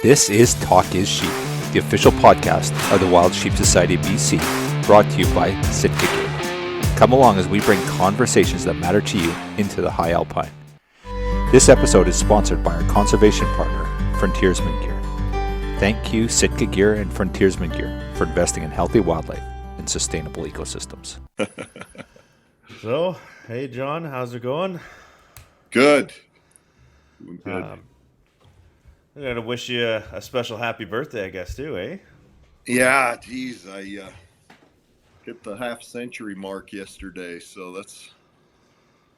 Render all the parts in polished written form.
This is Talk is Sheep, the official podcast of the Wild Sheep Society of BC, brought to you by Sitka Gear. Come along as we bring conversations that matter to you into the high alpine. This episode is sponsored by our conservation partner, Frontiersman Gear. Thank you, Sitka Gear and Frontiersman Gear, for investing in healthy wildlife and sustainable ecosystems. So, hey John, how's it going? Good. Doing good. I'm gonna wish you a special happy birthday, I guess, too, eh? Yeah, geez, I hit the half century mark yesterday, so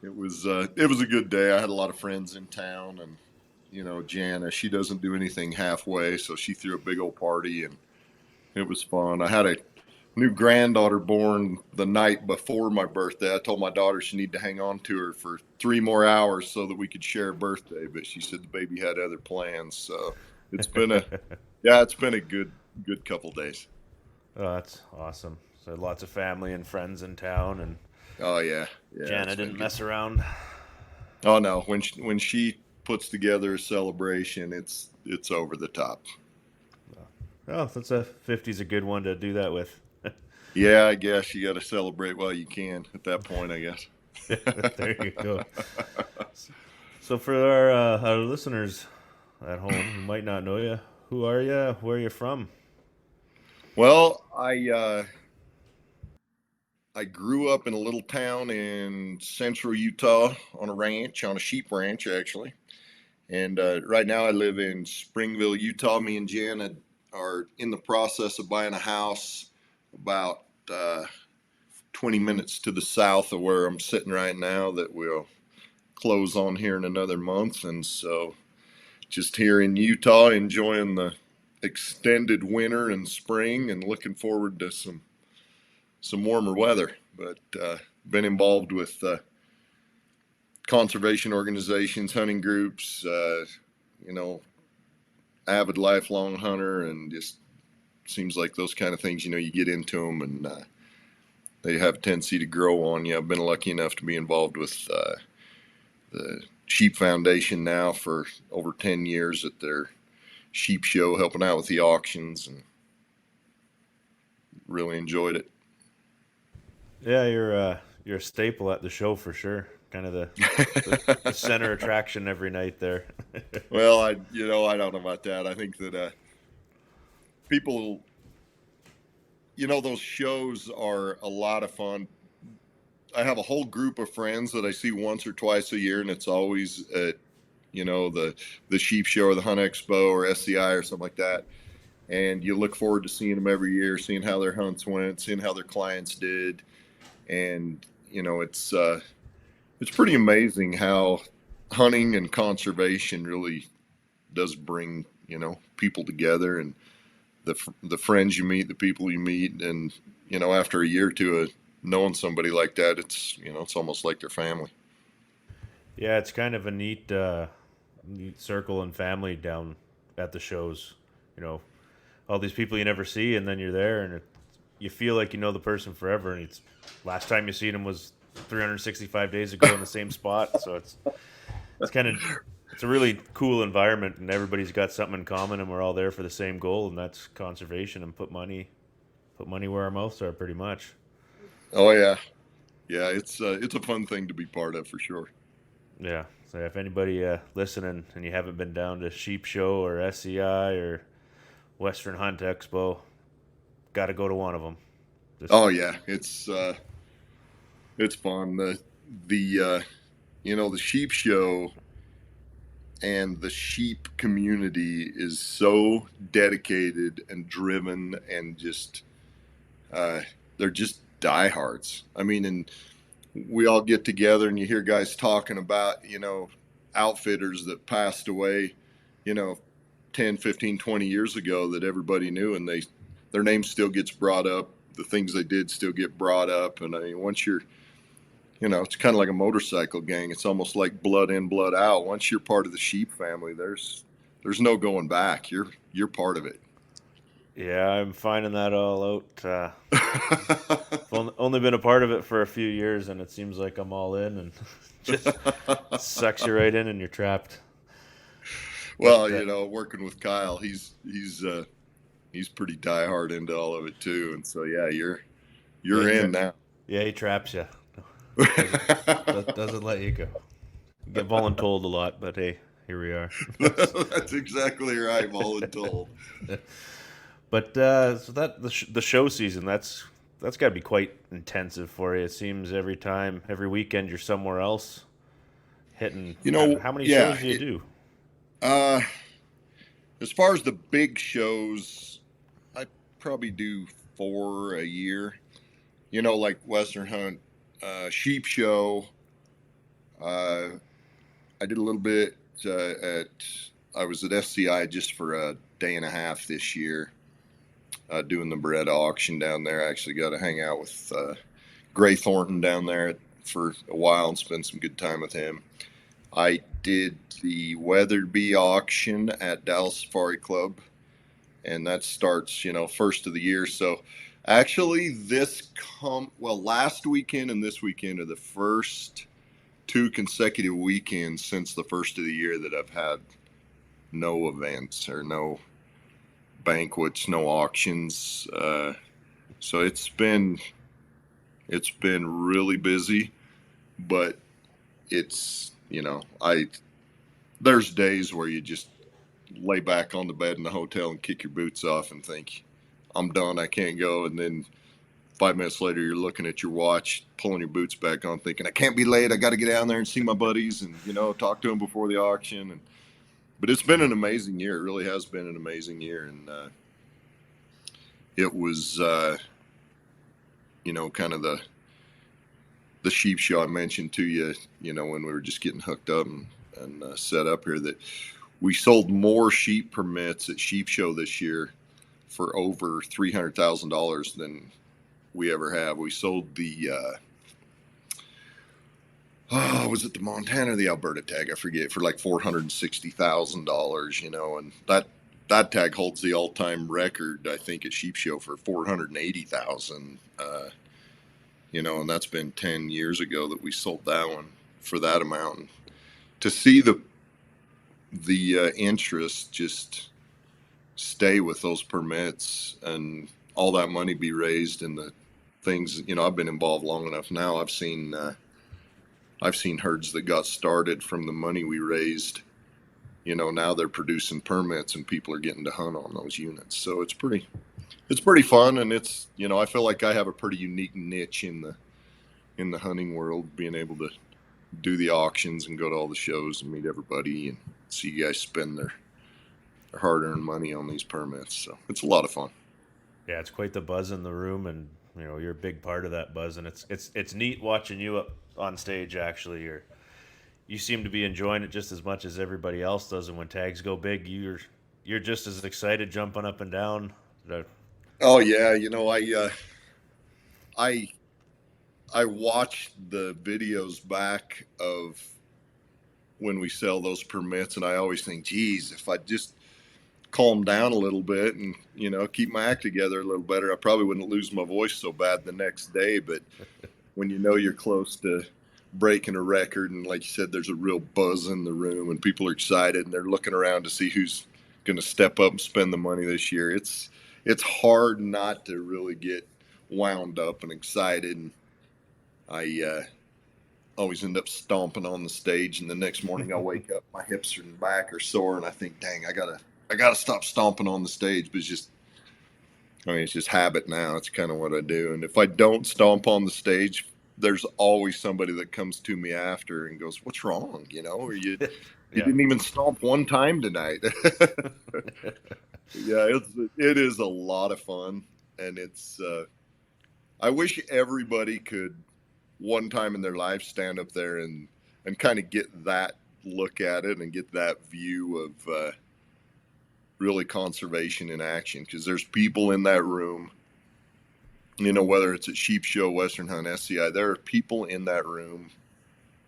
it was a good day. I had a lot of friends in town, and Jana, she doesn't do anything halfway, so she threw a big old party, and it was fun. I had a new granddaughter born the night before my birthday. I told my daughter she needed to hang on to her for 3 more hours so that we could share a birthday, but she said the baby had other plans. So it's been a good couple days. Oh, that's awesome. So lots of family and friends in town, and Oh yeah, Jana didn't mess around. Oh no, when she puts together a celebration, it's over the top. Oh, that's a 50's a good one to do that with. Yeah, I guess you got to celebrate while you can at that point, I guess. There you go. So for our listeners at home who might not know you, who are you? Where are you from? Well, I grew up in a little town in central Utah on a sheep ranch, actually. And right now I live in Springville, Utah. Me and Jan are in the process of buying a house about 20 minutes to the south of where I'm sitting right now that we'll close on here in another month. And so just here in Utah, enjoying the extended winter and spring and looking forward to some warmer weather. But been involved with conservation organizations, hunting groups, avid lifelong hunter, and just seems like those kind of things, you get into them and they have a tendency to grow on you. I've been lucky enough to be involved with the Sheep Foundation now for over 10 years at their sheep show, helping out with the auctions, and really enjoyed it. Yeah, you're a staple at the show for sure. Kind of the center attraction every night there. Well, I don't know about that. I think that people, those shows are a lot of fun. I have a whole group of friends that I see once or twice a year, and it's always at, the sheep show or the hunt expo or SCI or something like that. And you look forward to seeing them every year, seeing how their hunts went, seeing how their clients did. And, it's pretty amazing how hunting and conservation really does bring, people together, and the friends you meet, the people you meet, and after a year or two of knowing somebody like that, it's almost like their family. Yeah, it's kind of a neat circle and family down at the shows. All these people you never see, and then you're there, and you feel like you know the person forever. And it's last time you seen them was 365 days ago in the same spot. So it's a really cool environment, and everybody's got something in common, and we're all there for the same goal, and that's conservation and put money where our mouths are, pretty much. Oh yeah, it's a fun thing to be part of for sure. Yeah. So if anybody listening and you haven't been down to Sheep Show or SCI or Western Hunt Expo, got to go to one of them. Oh yeah, it's fun. The sheep show and the sheep community is so dedicated and driven, and just they're just diehards. I mean, and we all get together and you hear guys talking about, outfitters that passed away, 10, 15, 20 years ago that everybody knew, and their name still gets brought up. The things they did still get brought up. And I mean, once you're, it's kind of like a motorcycle gang. It's almost like blood in, blood out. Once you're part of the sheep family, there's no going back. You're part of it. Yeah, I'm finding that all out. I've only been a part of it for a few years, and it seems like I'm all in, and just sucks you right in, and you're trapped. Well, But working with Kyle, he's pretty diehard into all of it too, and so yeah, yeah, you're in now. he traps you. Doesn't let you go. You get voluntold a lot, but hey, here we are. That's exactly right, voluntold. But so that the show season, that's got to be quite intensive for you. It seems every weekend you're somewhere else hitting. How many Yeah. shows do you do? Uh, as far as the big shows, I probably do 4 a year. Like Western Hunt, Sheep Show. Uh, I did a little bit I was at SCI just for a day and a half this year, doing the bread auction down there. I actually got to hang out with Gray Thornton down there for a while and spend some good time with him. I did the Weatherby auction at Dallas Safari Club, and that starts, first of the year. So actually, last weekend and this weekend are the first 2 consecutive weekends since the first of the year that I've had no events or no banquets, no auctions. So it's been really busy, but it's there's days where you just lay back on the bed in the hotel and kick your boots off and think, I'm done, I can't go. And then 5 minutes later, you're looking at your watch, pulling your boots back on, thinking, I can't be late. I got to get down there and see my buddies and, talk to them before the auction. But it's been an amazing year. It really has been an amazing year. And it was, kind of the sheep show I mentioned to you, when we were just getting hooked up and set up here, that we sold more sheep permits at Sheep Show this year for over $300,000 than we ever have. We sold the was it the Montana or the Alberta tag? I forget, for like $460,000, and that tag holds the all-time record, I think, at Sheep Show for $480,000. And that's been 10 years ago that we sold that one for that amount. And to see the interest just stay with those permits and all that money be raised in the things, I've been involved long enough now. I've seen herds that got started from the money we raised. Now they're producing permits and people are getting to hunt on those units. So it's pretty fun, and it's, I feel like I have a pretty unique niche in the hunting world, being able to do the auctions and go to all the shows and meet everybody and see you guys spend their hard-earned money on these permits. So it's a lot of fun. Yeah, it's quite the buzz in the room, and you're a big part of that buzz, and it's neat watching you up on stage. Actually, you seem to be enjoying it just as much as everybody else does, and when tags go big, you're just as excited, jumping up and down. Oh yeah, I watched the videos back of when we sell those permits, and I always think, geez, if I just calm down a little bit and keep my act together a little better, I probably wouldn't lose my voice so bad the next day. But when you're close to breaking a record, and like you said, there's a real buzz in the room and people are excited and they're looking around to see who's going to step up and spend the money this year, it's hard not to really get wound up and excited. And I always end up stomping on the stage, and the next morning I wake up, my hips and back are sore, and I think, dang, I gotta stop stomping on the stage. But it's just habit now. It's kind of what I do. And if I don't stomp on the stage, there's always somebody that comes to me after and goes, what's wrong? Or you didn't even stomp one time tonight. Yeah, it is a lot of fun. And it's, I wish everybody could one time in their life stand up there and kind of get that look at it and get that view of really conservation in action. Because there's people in that room, whether it's at Sheep Show, Western Hunt, SCI, there are people in that room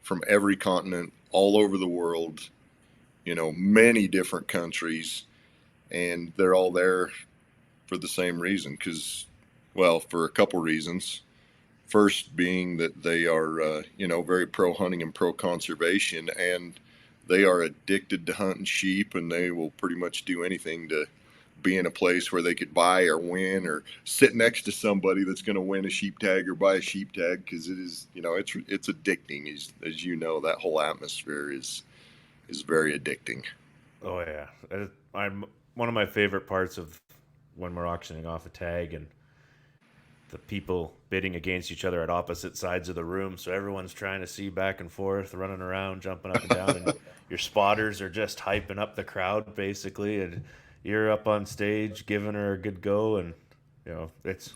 from every continent, all over the world, many different countries, and they're all there for the same reason. For a couple reasons. First being that they are, very pro hunting and pro conservation, and they are addicted to hunting sheep, and they will pretty much do anything to be in a place where they could buy or win or sit next to somebody that's going to win a sheep tag or buy a sheep tag, because it is, it's addicting. As you know, that whole atmosphere is very addicting. Oh yeah, I'm one of my favorite parts of when we're auctioning off a tag and the people bidding against each other at opposite sides of the room. So everyone's trying to see back and forth, running around, jumping up and down, and your spotters are just hyping up the crowd basically, and you're up on stage giving her a good go, and it's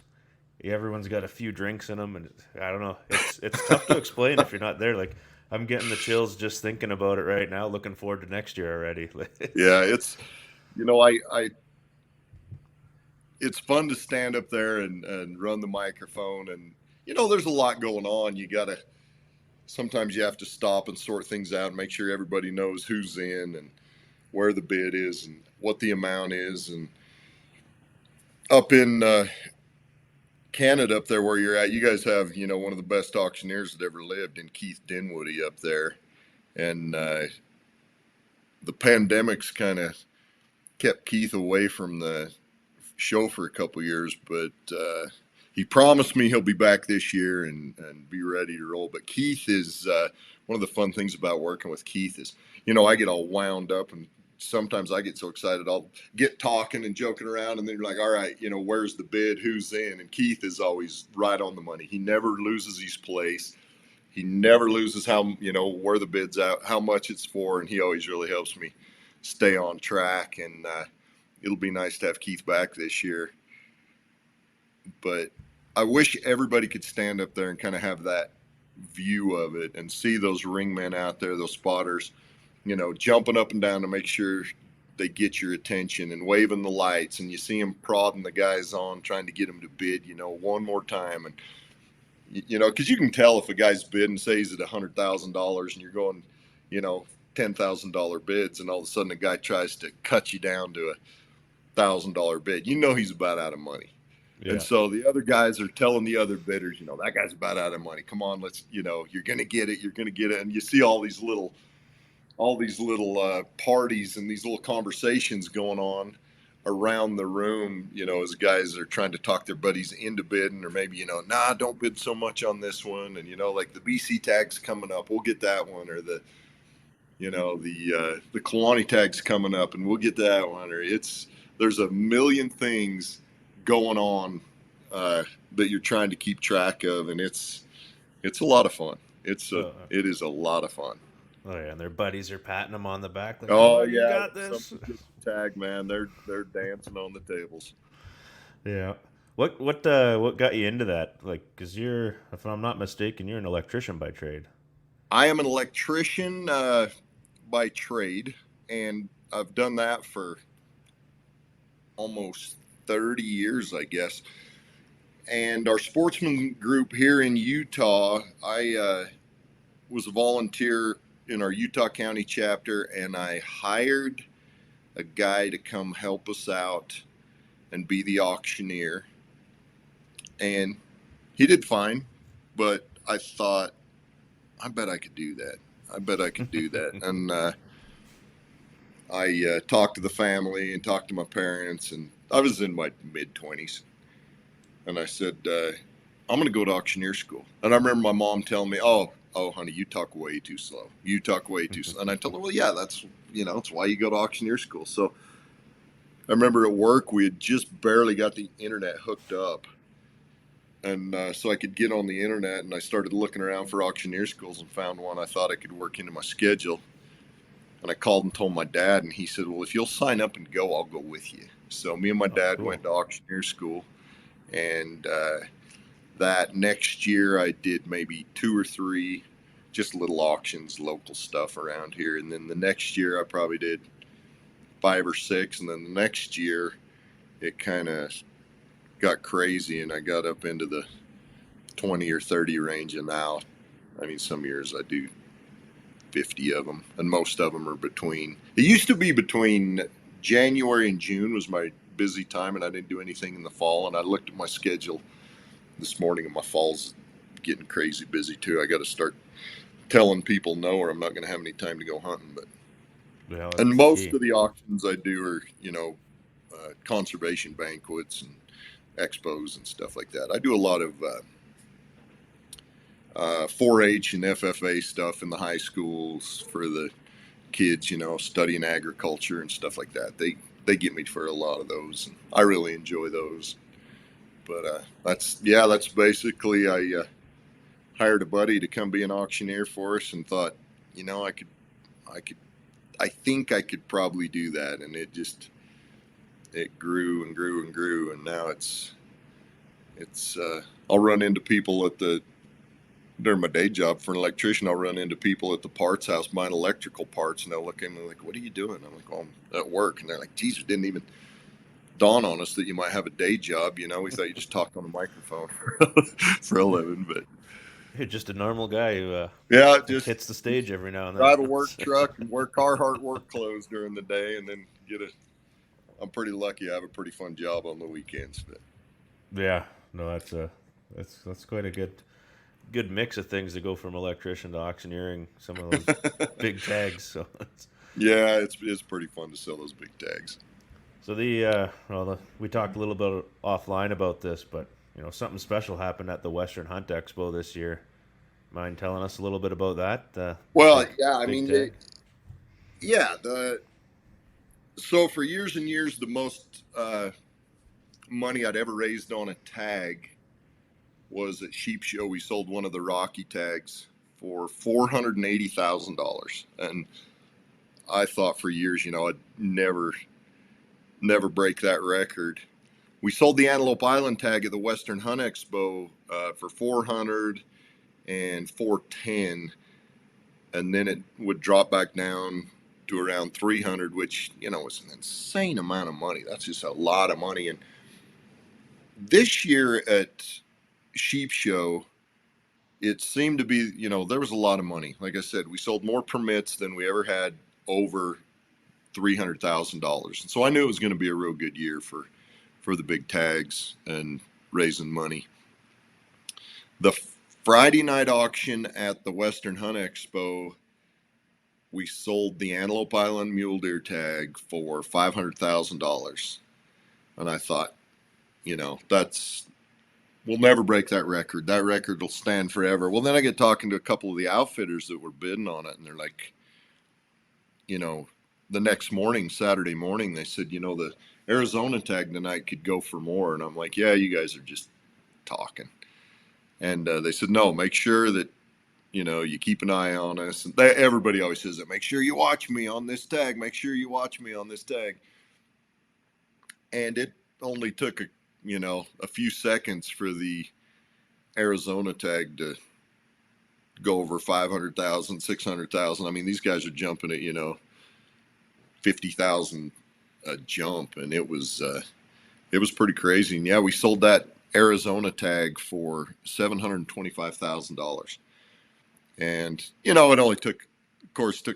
everyone's got a few drinks in them, and I don't know, it's tough to explain if you're not there. Like I'm getting the chills just thinking about it right now. Looking forward to next year already. Yeah, it's I it's fun to stand up there and run the microphone, and there's a lot going on. Sometimes you have to stop and sort things out and make sure everybody knows who's in and where the bid is and what the amount is. And up in Canada, up there where you're at, you guys have one of the best auctioneers that ever lived in Keith Dinwoody up there. And the pandemic's kind of kept Keith away from the show for a couple years, but he promised me he'll be back this year and be ready to roll. But Keith is one of the fun things about working with Keith is, I get all wound up, and sometimes I get so excited I'll get talking and joking around, and then you're like, all right, where's the bid, who's in? And Keith is always right on the money. He never loses his place. He never loses where the bid's out, how much it's for, and he always really helps me stay on track. And it'll be nice to have Keith back this year. But I wish everybody could stand up there and kind of have that view of it and see those ringmen out there, those spotters, jumping up and down to make sure they get your attention and waving the lights, and you see them prodding the guys on, trying to get them to bid, one more time. And, because you can tell if a guy's bidding, say he's at $100,000 and you're going, $10,000 bids, and all of a sudden a guy tries to cut you down to $1,000 bid, he's about out of money. Yeah. And so the other guys are telling the other bidders, that guy's about out of money. Come on, let's, you're going to get it. You're going to get it. And you see all these little parties and these little conversations going on around the room, as guys are trying to talk their buddies into bidding, or maybe, nah, don't bid so much on this one. And, like the BC tag's coming up, we'll get that one. Or the Kalani tag's coming up and we'll get that one. Or there's a million things going on that you're trying to keep track of, and it's a lot of fun. It is a lot of fun. Oh yeah, and their buddies are patting them on the back. Like, oh yeah, you got this. Tag, man, they're dancing on the tables. Yeah. What got you into that? Like, because you're, if I'm not mistaken, you're an electrician by trade. I am an electrician by trade, and I've done that for almost 30 years, I guess. And our sportsman group here in Utah, I was a volunteer in our Utah County chapter, and I hired a guy to come help us out and be the auctioneer. And he did fine, but I thought, I bet I could do that. And I talked to the family and talked to my parents, and I was in my mid-20s. And I said, I'm going to go to auctioneer school. And I remember my mom telling me, oh, honey, you talk way too slow. And I told her, well, yeah, that's why you go to auctioneer school. So I remember at work, we had just barely got the internet hooked up. And so I could get on the internet, and I started looking around for auctioneer schools and found one I thought I could work into my schedule. And I called and told my dad, and he said, well, if you'll sign up and go, I'll go with you. So me and my dad went to auctioneer school. And that next year I did maybe 2 or 3 just little auctions, local stuff around here. And then the next year I probably did 5 or 6. And then the next year it kind of got crazy, and I got up into the 20 or 30 range. And now, I mean, some years I do 50 of them, and most of them are it used to be between January and June was my busy time, and I didn't do anything in the fall. And I looked at my schedule this morning, and my fall's getting crazy busy too. I got to start telling people no, or I'm not going to have any time to go hunting. But Well, And that's the most key. of the auctions I do are, conservation banquets and expos and stuff like that. I do a lot of 4-H and FFA stuff in the high schools for the kids, studying agriculture and stuff like that. They get me for a lot of those. And I really enjoy those. But that's basically I hired a buddy to come be an auctioneer for us and thought, I could, I think I could probably do that, and it grew and grew and grew, and now it's I'll run into people during my day job for an electrician. I'll run into people at the parts house buying electrical parts, and they'll look at me like, "What are you doing?" I'm like, "Oh, I'm at work," and they're like, "Geez, it didn't even dawn on us that you might have a day job. We thought you just talked on a microphone for a living." But You're just a normal guy who yeah, just hits the stage every now and then. drive a work truck and wear Carhartt work clothes during the day, and then I'm pretty lucky. I have a pretty fun job on the weekends. But Yeah, no, that's quite a good mix of things to go from electrician to auctioneering. Some of those big tags. So, yeah, it's pretty fun to sell those big tags. so we talked a little bit offline about this, but something special happened at the Western Hunt Expo this year. Mind telling us a little bit about that? Well, yeah, I big mean, tag. so for years and years, the most money I'd ever raised on a tag was at Sheep Show. We sold one of the Rocky tags for $480,000, and I thought for years, I'd never break that record. We sold the Antelope Island tag at the Western Hunt Expo for 400 and 410, and then it would drop back down to around 300, which was an insane amount of money. That's just a lot of money. And this year at Sheep Show, it seemed to be, there was a lot of money. Like I said, we sold more permits than we ever had over $300,000. And so I knew it was going to be a real good year for the big tags and raising money. The Friday night auction at the Western Hunt Expo, we sold the Antelope Island mule deer tag for $500,000. And I thought, we'll never break that record. That record will stand forever. Well, then I get talking to a couple of the outfitters that were bidding on it, and they're like, the next morning, Saturday morning, they said, the Arizona tag tonight could go for more. And I'm like, yeah, you guys are just talking. And they said, no, make sure that, you keep an eye on us. And everybody always says that, make sure you watch me on this tag. Make sure you watch me on this tag. And it only took a few seconds for the Arizona tag to go over 500,000, 600,000. I mean, these guys are jumping at, 50,000 a jump, and it was pretty crazy. And yeah, we sold that Arizona tag for $725,000, and it only took a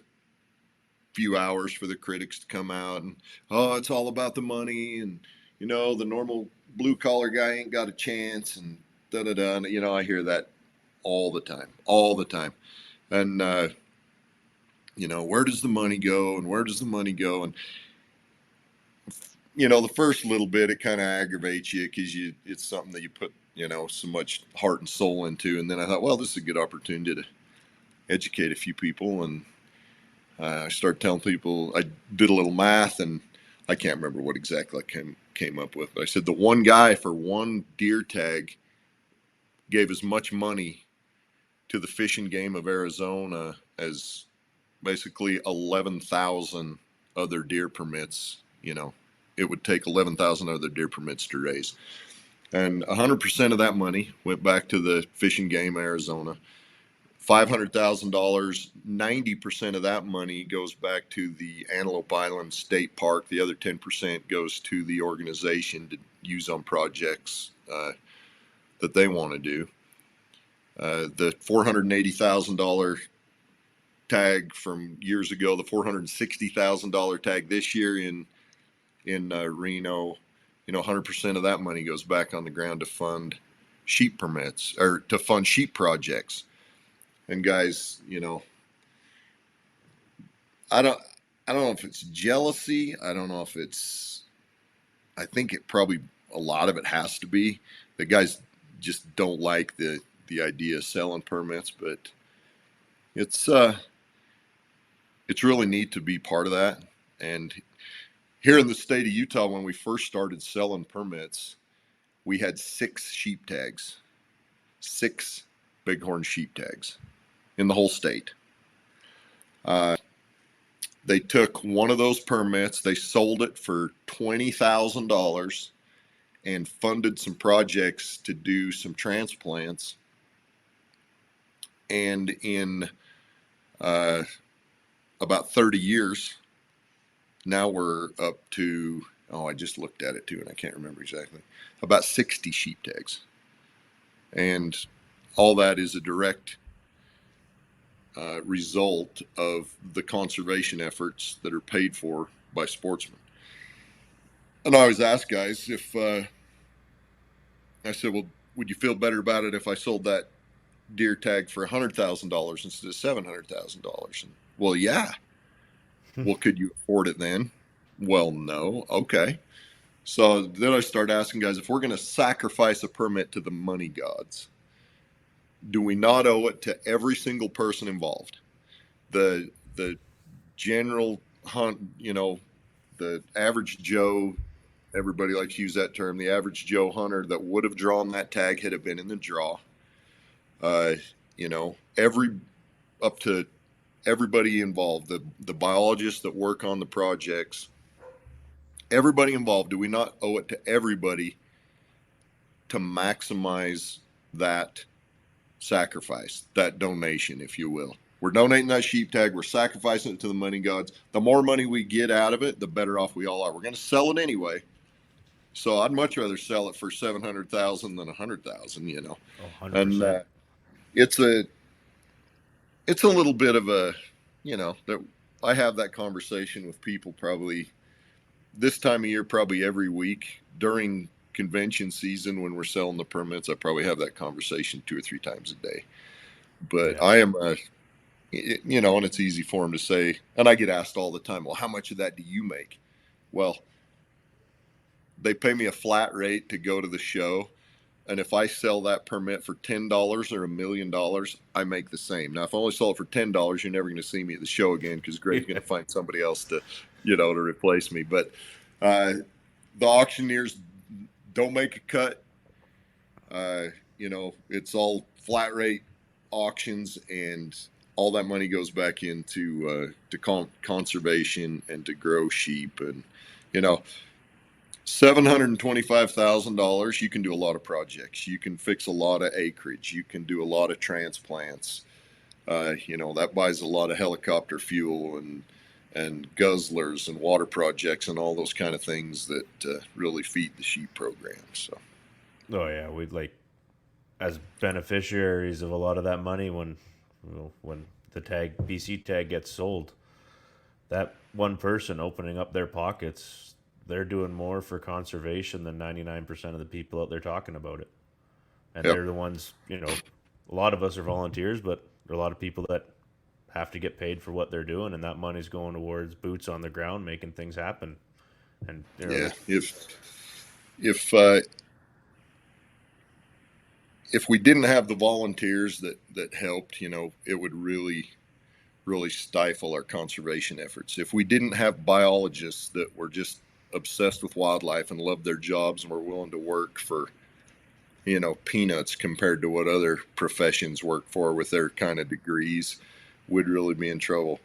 few hours for the critics to come out and, oh, it's all about the money, and the normal blue collar guy ain't got a chance, and da da da. And, I hear that all the time, and where does the money go, and where does the money go? And the first little bit, it kind of aggravates you because it's something that you put, so much heart and soul into. And then I thought, well, this is a good opportunity to educate a few people. And I started telling people, I did a little math, and I can't remember what exactly I came up with. But I said the one guy for one deer tag gave as much money to the Fish and Game of Arizona as basically 11,000 other deer permits. It would take 11,000 other deer permits to raise. And 100% of that money went back to the Fish and Game Arizona. $500,000, 90% of that money goes back to the Antelope Island State Park. The other 10% goes to the organization to use on projects that they want to do. The $480,000 tag from years ago, the $460,000 tag this year in Reno, 100% of that money goes back on the ground to fund sheep permits, or to fund sheep projects. And guys, I don't know if it's jealousy. I don't know if I think it probably, a lot of it has to be. The guys just don't like the idea of selling permits, but it's really neat to be part of that. And here in the state of Utah, when we first started selling permits, we had 6 sheep tags, 6 bighorn sheep tags in the whole state. They took one of those permits, they sold it for $20,000 and funded some projects to do some transplants. And in about 30 years, now we're up to, I just looked at it too, and I can't remember exactly, about 60 sheep tags. And all that is a direct result of the conservation efforts that are paid for by sportsmen. And I always ask guys if, I said, well, would you feel better about it if I sold that deer tag for $100,000 instead of $700,000? And, well, yeah. Well, could you afford it then? Well, no. Okay. So then I start asking guys, if we're going to sacrifice a permit to the money gods, do we not owe it to every single person involved? The general hunt, the average Joe, everybody likes to use that term, the average Joe hunter that would have drawn that tag had it been in the draw. Up to everybody involved, the biologists that work on the projects, everybody involved, do we not owe it to everybody to maximize that sacrifice, that donation, if you will? We're donating that sheep tag, we're sacrificing it to the money gods. The more money we get out of it, the better off we all are. We're going to sell it anyway. So I'd much rather sell it for $700,000 than $100,000, Oh, 100%. And it's a little bit of a, that I have that conversation with people probably this time of year, probably every week during convention season when we're selling the permits. I probably have that conversation 2 or 3 times a day. But yeah. I am and it's easy for them to say, and I get asked all the time, well, how much of that do you make? Well, they pay me a flat rate to go to the show. And if I sell that permit for $10 or $1 million, I make the same. Now, if I only sell it for $10, you're never going to see me at the show again because Greg's going to find somebody else to replace me. But the auctioneers don't make a cut. It's all flat rate auctions, and all that money goes back into conservation and to grow sheep. And, $725,000, you can do a lot of projects. You can fix a lot of acreage. You can do a lot of transplants. That buys a lot of helicopter fuel and guzzlers and water projects and all those kind of things that really feed the sheep program. So, oh yeah, we'd as beneficiaries of a lot of that money when the BC tag gets sold, that one person opening up their pockets, they're doing more for conservation than 99% of the people out there talking about it. And yep. They're the ones, a lot of us are volunteers, but there are a lot of people that have to get paid for what they're doing, and that money's going towards boots on the ground, making things happen. And if we didn't have the volunteers that helped, it would really, really stifle our conservation efforts. If we didn't have biologists that were just obsessed with wildlife and loved their jobs and were willing to work for, peanuts compared to what other professions work for with their kind of degrees, we'd really be in trouble.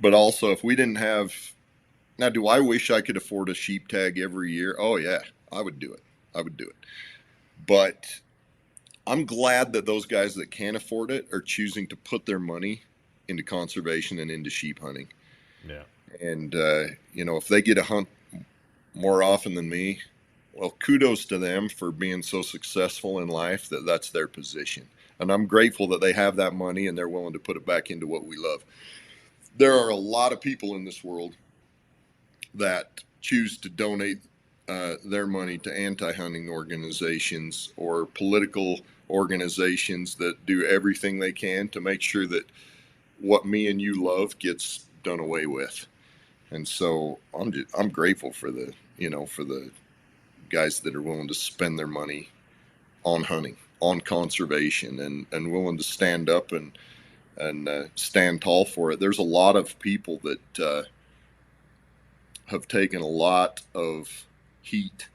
But also, if we didn't have, now, do I wish I could afford a sheep tag every year? Oh yeah, I would do it. But I'm glad that those guys that can afford it are choosing to put their money into conservation and into sheep hunting. Yeah. And, if they get to hunt more often than me, well, kudos to them for being so successful in life that's their position. And I'm grateful that they have that money and they're willing to put it back into what we love. There are a lot of people in this world that choose to donate their money to anti-hunting organizations or political organizations that do everything they can to make sure that what me and you love gets done away with. And so I'm grateful for the guys that are willing to spend their money on hunting, on conservation, and willing to stand up and stand tall for it. There's a lot of people that have taken a lot of heat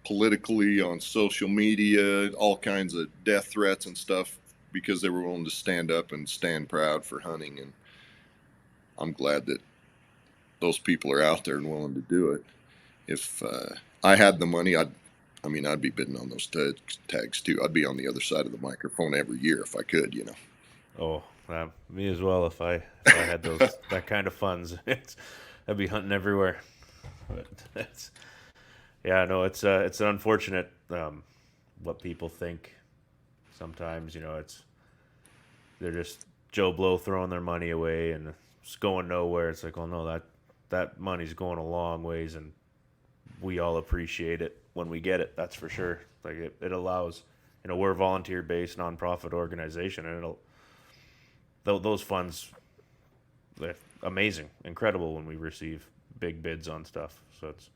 politically on social media, all kinds of death threats and stuff, because they were willing to stand up and stand proud for hunting. And I'm glad that those people are out there and willing to do it. If I had the money, I'd be bidding on those tags too. I'd be on the other side of the microphone every year if I could, Oh, me as well. If I had those that kind of funds, I'd be hunting everywhere. But it's it's unfortunate what people think. Sometimes they're just Joe Blow throwing their money away and it's going nowhere. It's like, oh no, that money's going a long ways, and we all appreciate it when we get it. That's for sure. Like it allows, we're a volunteer-based nonprofit organization, and those funds, they're amazing, incredible when we receive big bids on stuff. So it's,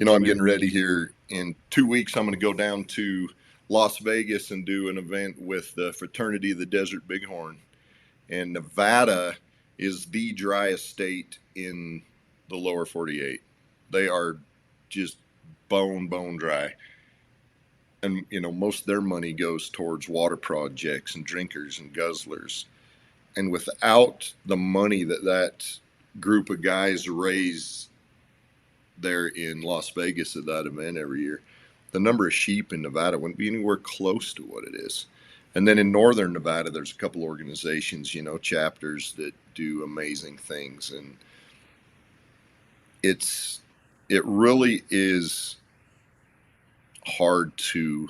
I'm getting ready here in 2 weeks. I'm going to go down to Las Vegas and do an event with the Fraternity of the Desert Bighorn. And Nevada is the driest state in the lower 48. They are just bone dry. And, most of their money goes towards water projects and drinkers and guzzlers. And without the money that group of guys raise there in Las Vegas at that event every year, the number of sheep in Nevada wouldn't be anywhere close to what it is. And then in northern Nevada, there's a couple organizations, chapters that do amazing things. And it really is hard to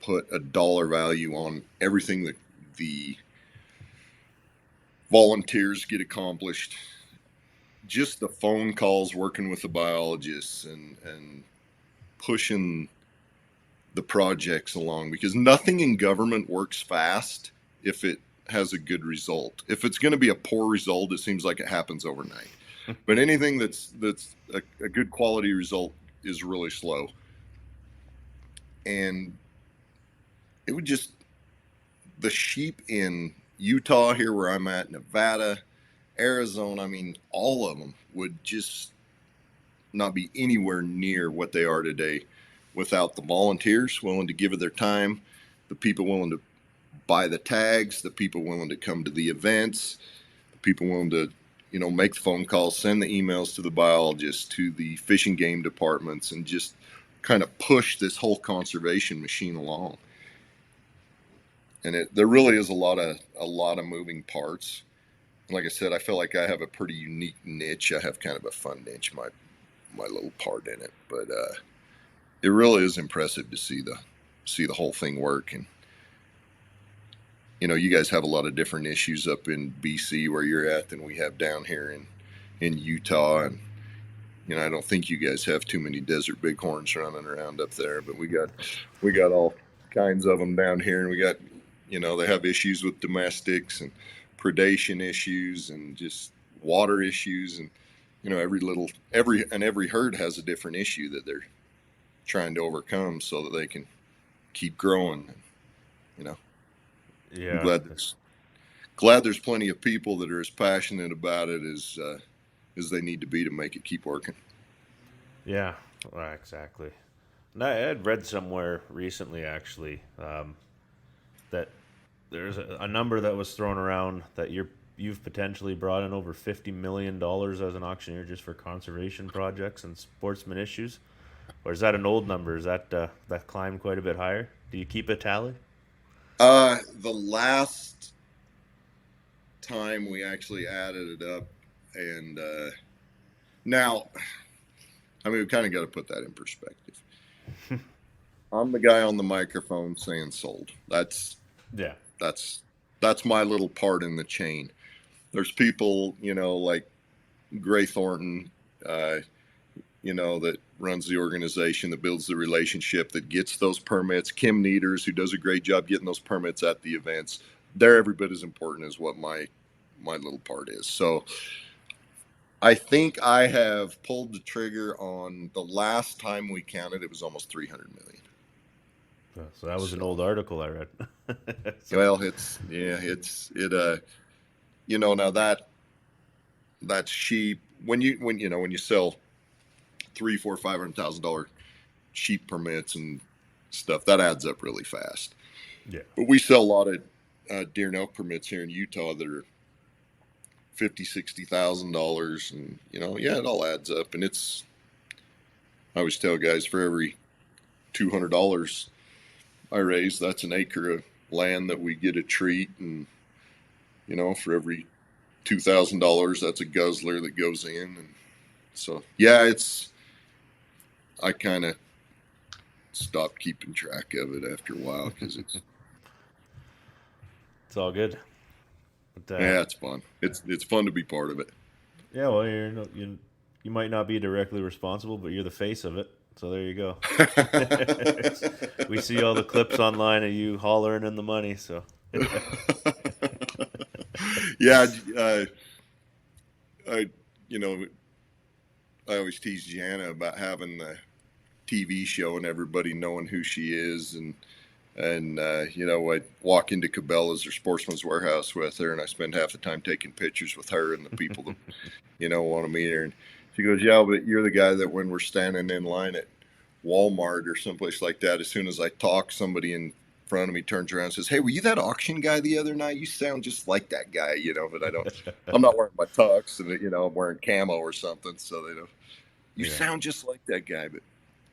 put a dollar value on everything that the volunteers get accomplished. Just the phone calls, working with the biologists and pushing the projects along, because nothing in government works fast if it has a good result. If it's going to be a poor result, it seems like it happens overnight. But anything that's a good quality result is really slow. And it would just, the sheep in Utah here where I'm at, Nevada, Arizona, all of them would just not be anywhere near what they are today without the volunteers willing to give it their time, the people willing to buy the tags, the people willing to come to the events, the people willing to, make the phone calls, send the emails to the biologists, to the fish and game departments, and just kind of push this whole conservation machine along. And there really is a lot of moving parts. And like I said, I feel like I have a pretty unique niche. I have kind of a fun niche, my little part in it. But it really is impressive to see the whole thing work. And you guys have a lot of different issues up in BC where you're at than we have down here in Utah. And I don't think you guys have too many desert bighorns running around up there, but we got all kinds of them down here, and we got they have issues with domestics and predation issues and just water issues, and every herd has a different issue that they're trying to overcome so that they can keep growing. Yeah, I'm glad there's plenty of people that are as passionate about it as they need to be to make it keep working. Yeah, well, exactly. And I had read somewhere recently, actually, that there's a number that was thrown around that you've potentially brought in over $50 million as an auctioneer just for conservation projects and sportsman issues. Or is that an old number? Is that climbed quite a bit higher? Do you keep a tally? The last time we actually added it up, and now, we kind of got to put that in perspective. I'm the guy on the microphone saying sold. That's my little part in the chain. There's people, like Gray Thornton, that runs the organization, that builds the relationship, that gets those permits. Kim Needers, who does a great job getting those permits at the events. They're every bit as important as what my little part is. So I think I have pulled the trigger on the last time we counted. It was almost 300 million. So that was an old article I read. Well, now that's sheep. When you sell $300,000, $400,000, $500,000 sheep permits and stuff, that adds up really fast. Yeah. But we sell a lot of deer and elk permits here in Utah that are $50,000, $60,000, and it all adds up. And I always tell guys, for every $200 I raise, that's an acre of land that we get a treat, and for every $2,000, that's a guzzler that goes in. And so I kind of stopped keeping track of it after a while because it's all good. But, yeah, it's fun. It's fun to be part of it. Yeah, well, you might not be directly responsible, but you're the face of it. So there you go. We see all the clips online of you hollering in the money. So yeah, I always tease Jana about having the TV show and everybody knowing who she is, and I walk into Cabela's or Sportsman's Warehouse with her, and I spend half the time taking pictures with her and the people that want to meet her. And she goes, "Yeah, but you're the guy that when we're standing in line at Walmart or someplace like that, as soon as I talk, somebody in front of me turns around and says, 'Hey, were you that auction guy the other night? You sound just like that guy,' But I'm not wearing my tux, and I'm wearing camo or something, so they don't. You sound just like that guy." But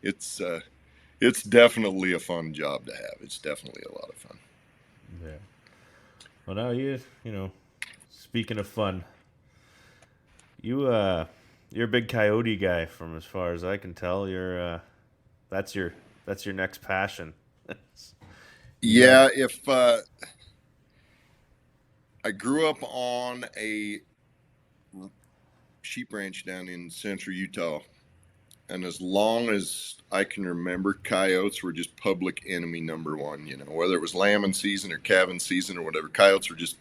it's definitely a fun job to have. It's definitely a lot of fun. Yeah. Well, now speaking of fun, you're a big coyote guy, from as far as I can tell. That's your next passion. Yeah, if I grew up on a sheep ranch down in central Utah, and as long as I can remember, coyotes were just public enemy number one. Whether it was lambing season or calving season or whatever, coyotes were just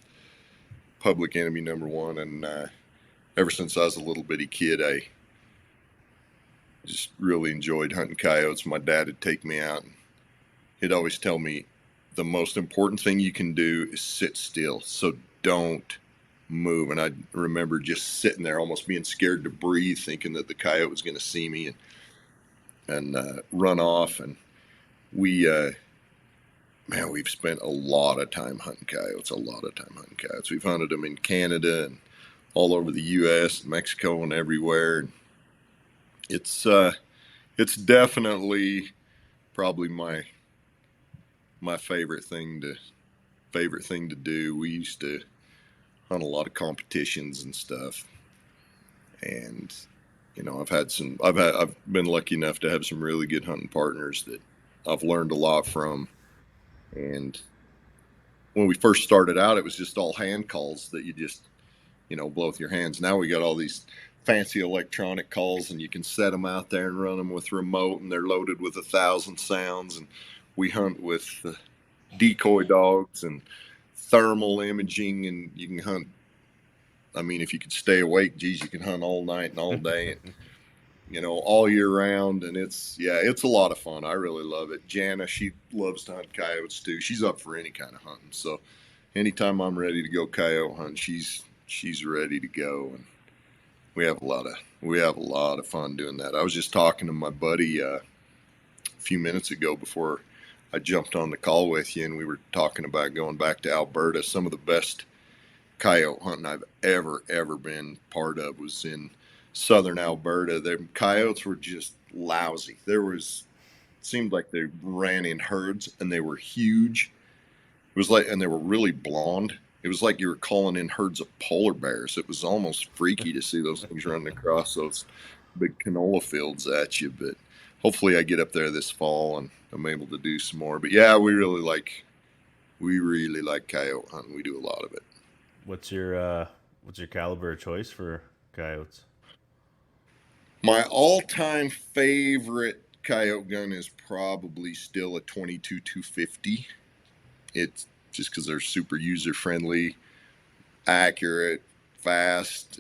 public enemy number one. And ever since I was a little bitty kid, I just really enjoyed hunting coyotes. My dad would take me out, and he'd always tell me, the most important thing you can do is sit still. So don't move. And I remember just sitting there almost being scared to breathe, thinking that the coyote was going to see me and run off. And we've spent a lot of time hunting coyotes. We've hunted them in Canada and all over the U.S., Mexico, and everywhere. And it's definitely probably my favorite thing to do. We used to hunt a lot of competitions and stuff, and I've been lucky enough to have some really good hunting partners that I've learned a lot from. And when we first started out, it was just all hand calls that you just blow with your hands. Now we got all these fancy electronic calls, and you can set them out there and run them with remote, and they're loaded with 1,000 sounds. And we hunt with decoy dogs and thermal imaging, and you can hunt. I mean, if you could stay awake, geez, you can hunt all night and all day, and all year round. And it's a lot of fun. I really love it. Jana, she loves to hunt coyotes too. She's up for any kind of hunting. So anytime I'm ready to go coyote hunt, she's ready to go. And we have a lot of fun doing that. I was just talking to my buddy a few minutes ago before I jumped on the call with you, and we were talking about going back to Alberta. Some of the best coyote hunting I've ever been part of was in southern Alberta. The coyotes were just lousy. Seemed like they ran in herds, and they were huge. And they were really blonde. It was like you were calling in herds of polar bears. It was almost freaky to see those things running across those big canola fields at you. But hopefully I get up there this fall and I'm able to do some more. But yeah, we really like coyote hunting. We do a lot of it. What's your caliber of choice for coyotes? My all-time favorite coyote gun is probably still a 22-250. It's just because they're super user-friendly, accurate, fast.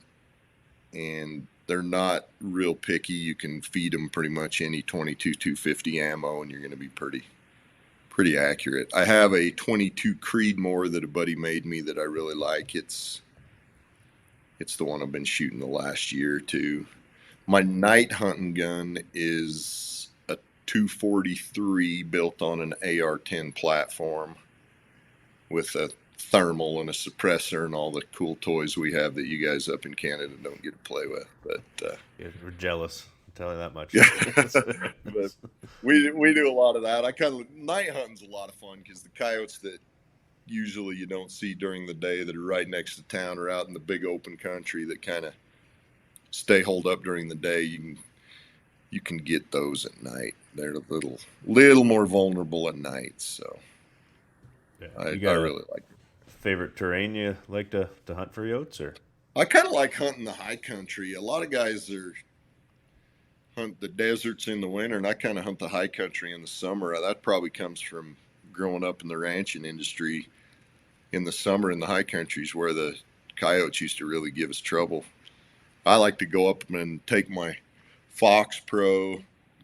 and they're not real picky. You can feed them pretty much any 22 250 ammo, and you're going to be pretty accurate. I have a 22 Creedmoor that a buddy made me that I really like. It's the one I've been shooting the last year or two. My night hunting gun is a 243 built on an AR-10 platform with a thermal and a suppressor and all the cool toys we have that you guys up in Canada don't get to play with. But Yeah, we're jealous. I'm telling you that much. yeah, but we do a lot of that. Night hunting's a lot of fun because the coyotes that usually you don't see during the day that are right next to town or out in the big open country that kind of stay holed up during the day, you can get those at night. They're a little more vulnerable at night, so Yeah. I really like it. Favorite terrain you like to hunt for yotes, or? I kind of like hunting the high country. A lot of guys hunt the deserts in the winter, and I kind of hunt the high country in the summer. That probably comes from growing up in the ranching industry. In the summer in the high countries where the coyotes used to really give us trouble. I like to go up and take my Fox Pro,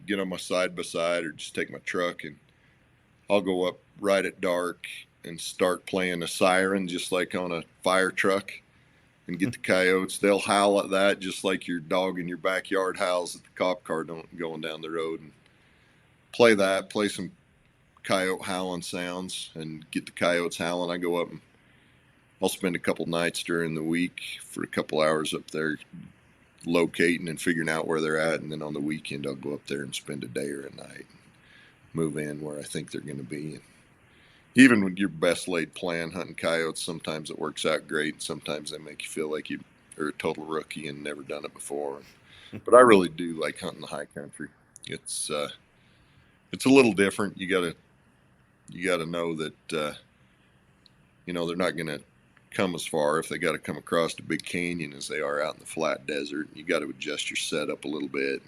get on my side-by-side, or just take my truck, and I'll go up right at dark and start playing a siren just like on a fire truck and get the coyotes. They'll howl at that just like your dog in your backyard howls at the cop car going down the road, and play some coyote howling sounds and get the coyotes howling. I go up and I'll spend a couple nights during the week for a couple hours up there locating and figuring out where they're at, and then on the weekend I'll go up there and spend a day or a night and move in where I think they're going to be. And even with your best laid plan hunting coyotes, sometimes it works out great, and sometimes they make you feel like you are a total rookie and never done it before. But I really do like hunting the high country. It's a little different. You gotta know that they're not going to come as far if they got to come across the big canyon as they are out in the flat desert. You got to adjust your setup a little bit,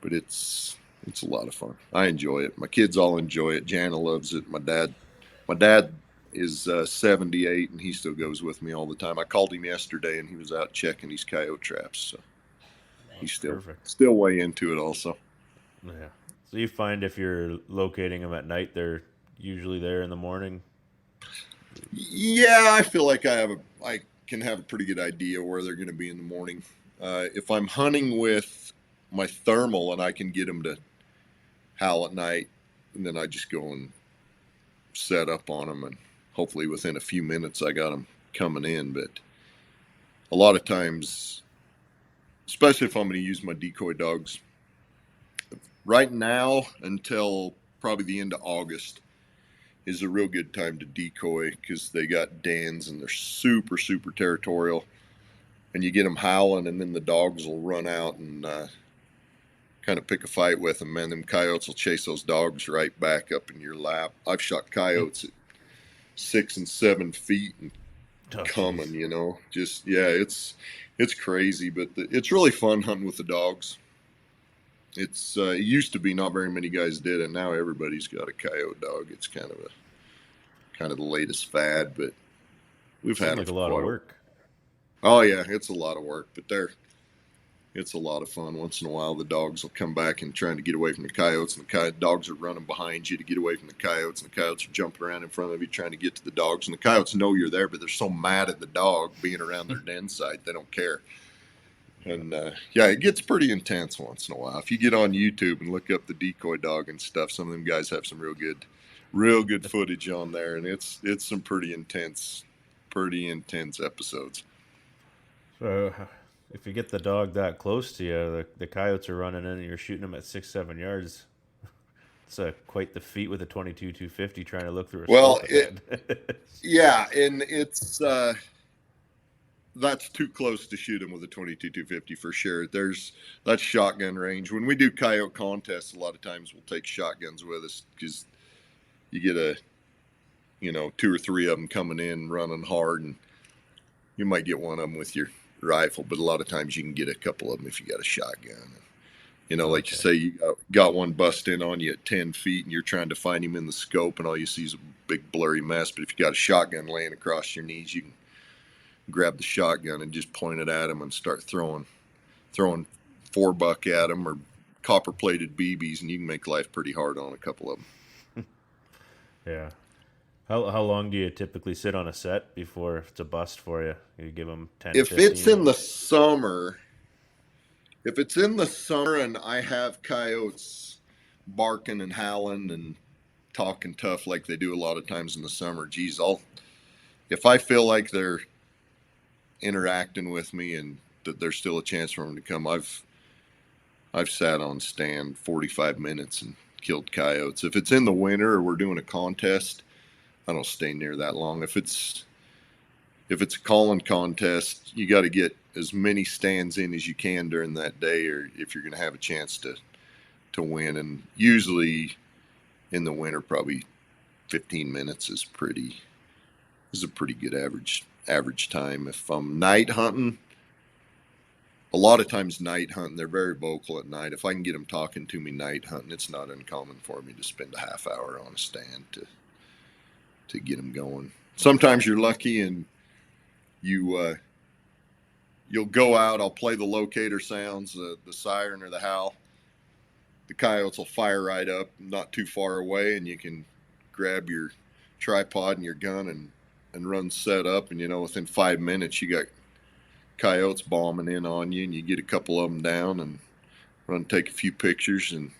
but it's a lot of fun. I enjoy it. My kids all enjoy it. Jana loves it. My dad is 78 and he still goes with me all the time. I called him yesterday and he was out checking these coyote traps, so he's still way into it also. Yeah. So you find if you're locating them at night, they're usually there in the morning? Yeah, I feel like I can have a pretty good idea where they're going to be in the morning. If I'm hunting with my thermal and I can get them to howl at night, and then I just go and set up on them, and hopefully within a few minutes I got them coming in. But a lot of times, especially if I'm going to use my decoy dogs, right now until probably the end of August is a real good time to decoy because they got dens and they're super, super territorial. And you get them howling, and then the dogs will run out and kind of pick a fight with them. Man, them coyotes will chase those dogs right back up in your lap. I've shot coyotes at 6 and 7 feet and coming, just, yeah, it's crazy, but it's really fun hunting with the dogs. It used to be not very many guys did it. Now everybody's got a coyote dog. It's kind of the latest fad, but we've had like a lot of work. Oh yeah, it's a lot of work, but it's a lot of fun. Once in a while, the dogs will come back and trying to get away from the coyotes, and the dogs are running behind you to get away from the coyotes, and the coyotes are jumping around in front of you trying to get to the dogs, and the coyotes know you're there, but they're so mad at the dog being around their den site, they don't care. And yeah, it gets pretty intense once in a while. If you get on YouTube and look up the decoy dog and stuff, some of them guys have some real good footage on there, and it's some pretty intense episodes. So if you get the dog that close to you, the coyotes are running in and you're shooting them at 6-7 yards. It's quite the feat with a 22 250 trying to look through a scope. Yeah, and it's that's too close to shoot them with a 22 250 for sure. That's shotgun range. When we do coyote contests, a lot of times we'll take shotguns with us because you get 2 or 3 of them coming in running hard, and you might get one of them with your rifle, but a lot of times you can get a couple of them if you got a shotgun. Like you say, you got one bust in on you at 10 feet and you're trying to find him in the scope and all you see is a big blurry mess. But if you got a shotgun laying across your knees, grab the shotgun and just point it at them and start throwing $4 at them or copper plated BBs, and you can make life pretty hard on a couple of them. Yeah. How long do you typically sit on a set before it's a bust for you? You give them 10, If 15? it's in the summer, and I have coyotes barking and howling and talking tough like they do a lot of times in the summer, geez, if I feel like they're interacting with me and that there's still a chance for them to come, I've sat on stand 45 minutes and killed coyotes. If it's in the winter or we're doing a contest, I don't stay near that long. If it's a calling contest, you got to get as many stands in as you can during that day, or if you're going to have a chance to win. And usually in the winter, probably 15 minutes is a pretty good average time. If I'm night hunting, a lot of times night hunting, they're very vocal at night. If I can get them talking to me night hunting, it's not uncommon for me to spend a half hour on a stand to get them going. Sometimes you're lucky and you'll go out. I'll play the locator sounds, the siren or the howl. The coyotes will fire right up, not too far away, and you can grab your tripod and your gun and run set up. And within 5 minutes, you got coyotes bombing in on you, and you get a couple of them down and run take a few pictures, and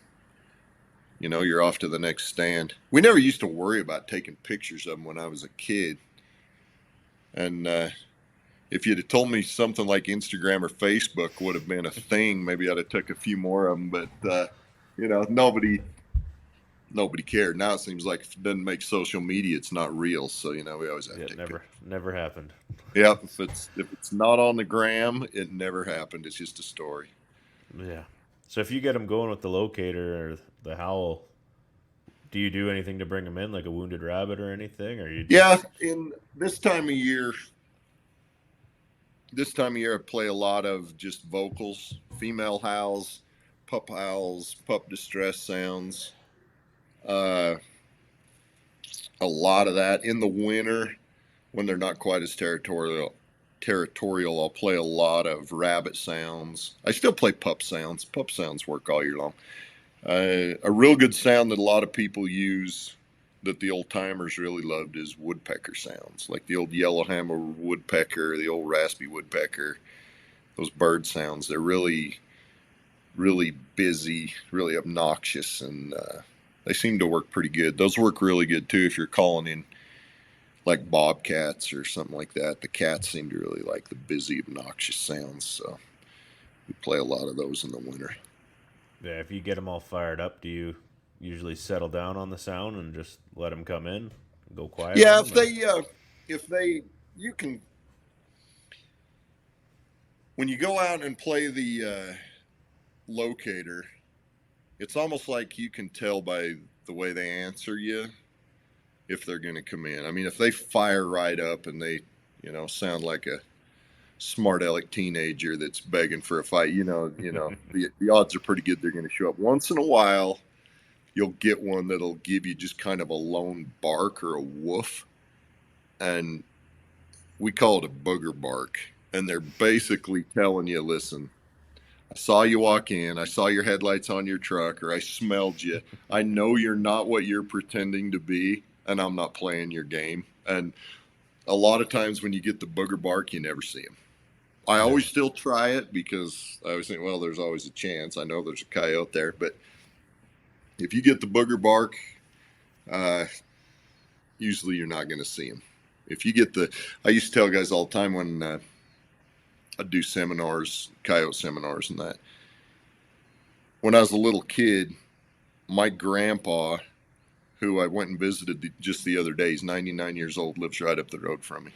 you're off to the next stand. We never used to worry about taking pictures of them when I was a kid, and if you'd have told me something like Instagram or Facebook would have been a thing, maybe I'd have took a few more of them, but nobody cared. Now it seems like if it doesn't make social media, it's not real. So we always have to take never happened. Yeah, if it's not on the gram, it never happened. It's just a story. Yeah. So if you get them going with the locator or the howl, do you do anything to bring them in, like a wounded rabbit or anything, or you? In this time of year, I play a lot of just vocals, female howls, pup distress sounds. A lot of that in the winter when they're not quite as territorial. I'll play a lot of rabbit sounds. I still play pup sounds. Pup sounds work all year long. A real good sound that a lot of people use that the old timers really loved is woodpecker sounds, like the old yellowhammer woodpecker, the old raspy woodpecker. Those bird sounds, they're really, really busy, really obnoxious, and they seem to work pretty good. Those work really good too if you're calling in like bobcats or something like that. The cats seem to really like the busy, obnoxious sounds, so we play a lot of those in the winter. Yeah, if you get them all fired up, do you usually settle down on the sound and just let them come in, go quiet? Yeah, you can. When you go out and play the locator, it's almost like you can tell by the way they answer you if they're going to come in. I mean, if they fire right up and they, sound like a smart aleck teenager that's begging for a fight, the odds are pretty good they're going to show up. Once in a while, you'll get one that'll give you just kind of a lone bark or a woof, and we call it a booger bark. And they're basically telling you, listen, I saw you walk in, I saw your headlights on your truck, or I smelled you. I know you're not what you're pretending to be, and I'm not playing your game. And a lot of times when you get the booger bark, you never see them. I always still try it because I always think, well, there's always a chance. I know there's a coyote there, but if you get the booger bark, usually you're not going to see them. If you get I used to tell guys all the time when I do seminars, coyote seminars and that. When I was a little kid, my grandpa, who I went and visited just the other day, he's 99 years old, lives right up the road from me.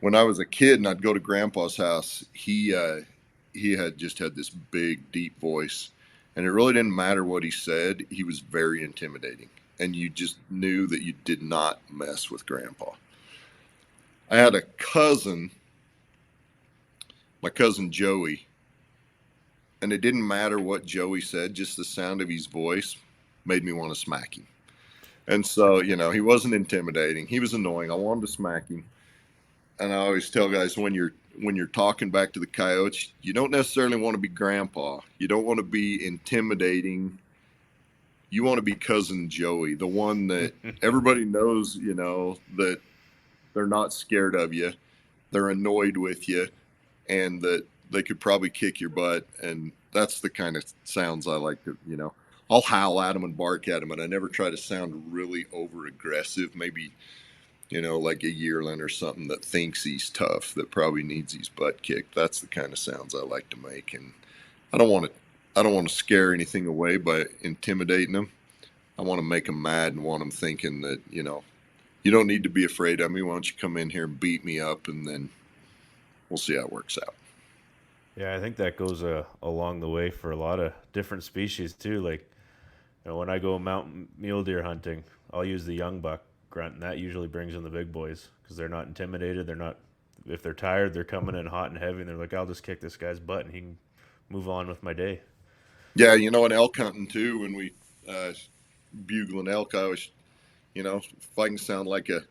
When I was a kid and I'd go to Grandpa's house, he had just had this big, deep voice. And it really didn't matter what he said. He was very intimidating. And you just knew that you did not mess with Grandpa. I had a cousin, my cousin Joey, and it didn't matter what Joey said, just the sound of his voice made me want to smack him. And so, he wasn't intimidating. He was annoying. I wanted to smack him. and I always tell guys when you're talking back to the coyotes, you don't necessarily want to be grandpa. You don't want to be intimidating. You want to be cousin Joey, the one that everybody knows, that they're not scared of you, they're annoyed with you, and that they could probably kick your butt. And that's the kind of sounds I like to, I'll howl at them and bark at them, and I never try to sound really over aggressive. Maybe, like a yearling or something that thinks he's tough, that probably needs his butt kicked. That's the kind of sounds I like to make. And I don't want to, I don't want to scare anything away by intimidating them. I want to make them mad and want them thinking that, you don't need to be afraid of me. Why don't you come in here and beat me up, and then we'll see how it works out. Yeah, I think that goes along the way for a lot of different species too. Like, when I go mountain mule deer hunting, I'll use the young buck grunt, and that usually brings in the big boys because they're not intimidated. They're not, if they're tired, they're coming in hot and heavy, and they're like, I'll just kick this guy's butt and he can move on with my day. Yeah, and elk hunting too, when we bugling elk, I always, if I can sound like a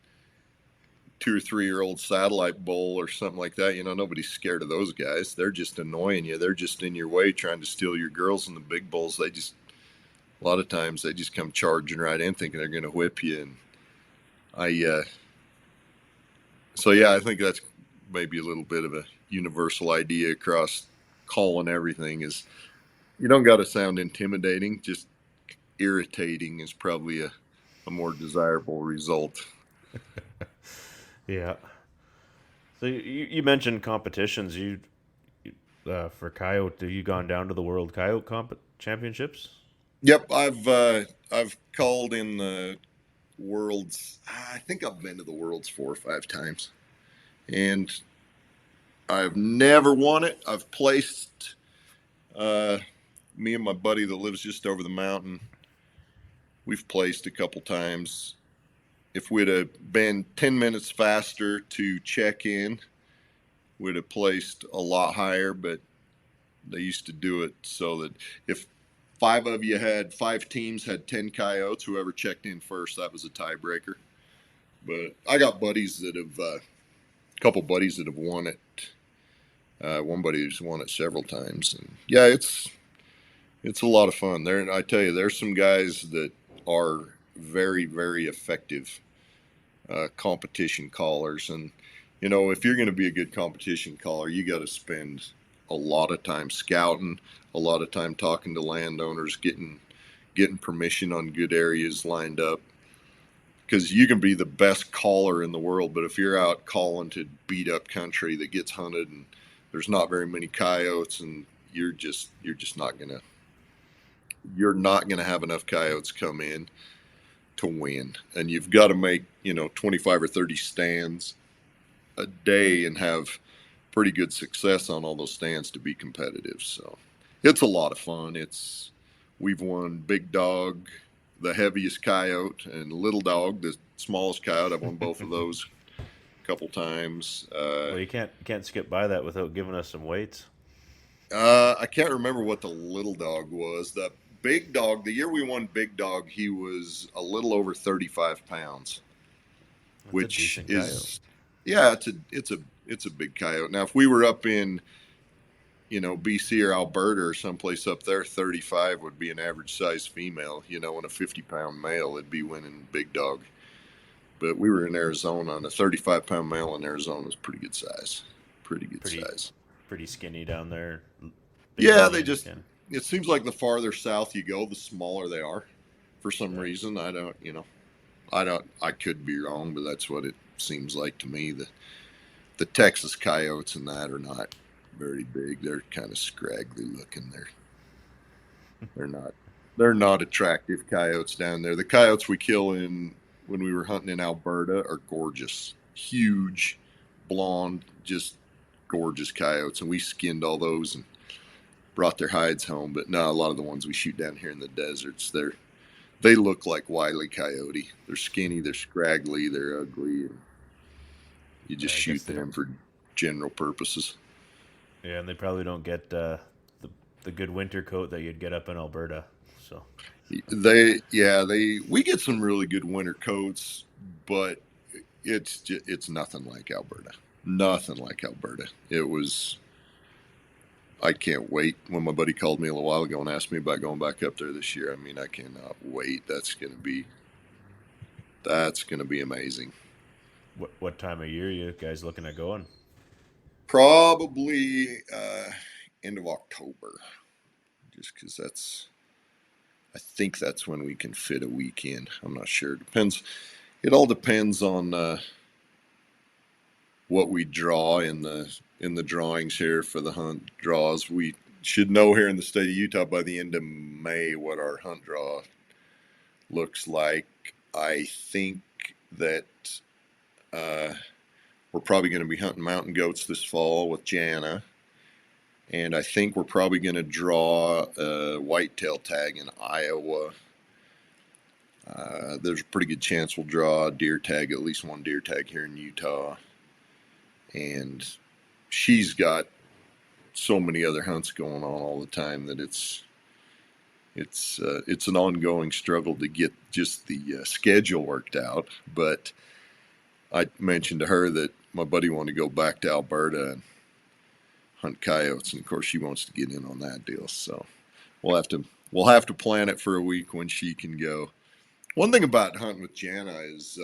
2 or 3 year old satellite bull or something like that, nobody's scared of those guys. They're just annoying you. They're just in your way trying to steal your girls. And the big bulls, a lot of times they just come charging right in thinking they're going to whip you. And so yeah, I think that's maybe a little bit of a universal idea across calling everything is you don't got to sound intimidating, just irritating is probably a more desirable result. Yeah. So you mentioned competitions. For coyote, have you gone down to the World Coyote Championships? Yep, I've called in the worlds. I think I've been to the worlds 4 or 5 times, and I've never won it. I've placed. Me and my buddy that lives just over the mountain, we've placed a couple times. If we'd have been 10 minutes faster to check in, we'd have placed a lot higher, but they used to do it so that if 5 teams had 10 coyotes, whoever checked in first, that was a tiebreaker. But I got buddies that have, a couple buddies that have won it. One buddy who's won it several times. And yeah, it's a lot of fun. I tell you, there's some guys that are very, very effective competition callers. And, if you're going to be a good competition caller, you got to spend a lot of time scouting, a lot of time talking to landowners, getting permission on good areas lined up. Because you can be the best caller in the world, but if you're out calling to beat up country that gets hunted and there's not very many coyotes, and you're not gonna have enough coyotes come in to win. And you've got to make 25 or 30 stands a day and have pretty good success on all those stands to be competitive. So it's a lot of fun. We've won Big Dog, the heaviest coyote, and Little Dog, the smallest coyote. I've won both of those a couple times. Well, you can't skip by that without giving us some weights. I can't remember what the Little Dog was. The Big Dog, the year we won Big Dog, he was a little over 35 pounds, That's which a decent is, yeah, it's a big coyote. Now, if we were up in, BC or Alberta or someplace up there, 35 would be an average size female, and a 50-pound male, it'd be winning Big Dog. But we were in Arizona, and a 35-pound male in Arizona is pretty good size. Pretty size. Pretty skinny down there. Yeah, it seems like the farther south you go, the smaller they are for some reason. I could be wrong, but that's what it seems like to me. The Texas coyotes and that are not very big. They're kind of scraggly looking. They're not attractive coyotes down there. The coyotes we kill when we were hunting in Alberta are gorgeous. Huge, blonde, just gorgeous coyotes. And we skinned all those and brought their hides home. But no, a lot of the ones we shoot down here in the deserts, they look like Wile E. Coyote. They're skinny, they're scraggly, they're ugly, and you just shoot them for general purposes. Yeah, and they probably don't get the good winter coat that you'd get up in Alberta. So we get some really good winter coats, but it's nothing like Alberta. nothing like Alberta. It was. I can't wait. When my buddy called me a little while ago and asked me about going back up there this year, I mean, I cannot wait. That's gonna be amazing. What time of year you guys looking at going? Probably end of October, just because I think that's when we can fit a week in. I'm not sure. Depends. It all depends on what we draw in the drawings here for the hunt draws. We should know here in the state of Utah by the end of May what our hunt draw looks like. I think that we're probably going to be hunting mountain goats this fall with Jana. And I think we're probably going to draw a whitetail tag in Iowa. There's a pretty good chance we'll draw a deer tag, at least one deer tag here in Utah. And she's got so many other hunts going on all the time that it's an ongoing struggle to get just the schedule worked out. But I mentioned to her that my buddy wanted to go back to Alberta and hunt coyotes, and of course she wants to get in on that deal. So we'll have to plan it for a week when she can go. One thing about hunting with Jana is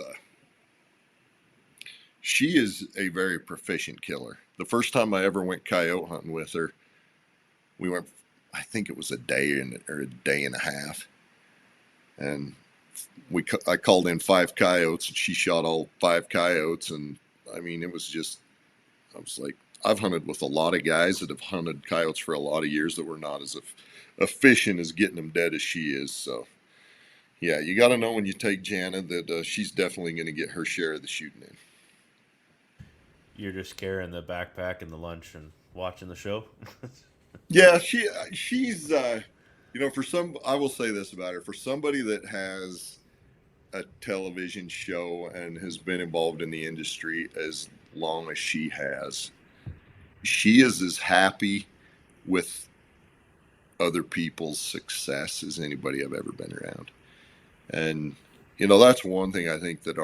she is a very proficient killer. The first time I ever went coyote hunting with her, we went, I think it was a day or a day and a half, and I called in 5 coyotes, and she shot all 5 coyotes. And I mean, it was just, I was like, I've hunted with a lot of guys that have hunted coyotes for a lot of years that were not as efficient as getting them dead as she is. So yeah, you got to know when you take Jana that she's definitely going to get her share of the shooting in. You're just carrying the backpack and the lunch and watching the show? Yeah, she's I will say this about her. For somebody that has a television show and has been involved in the industry as long as she has, she is as happy with other people's success as anybody I've ever been around. And that's one thing I think that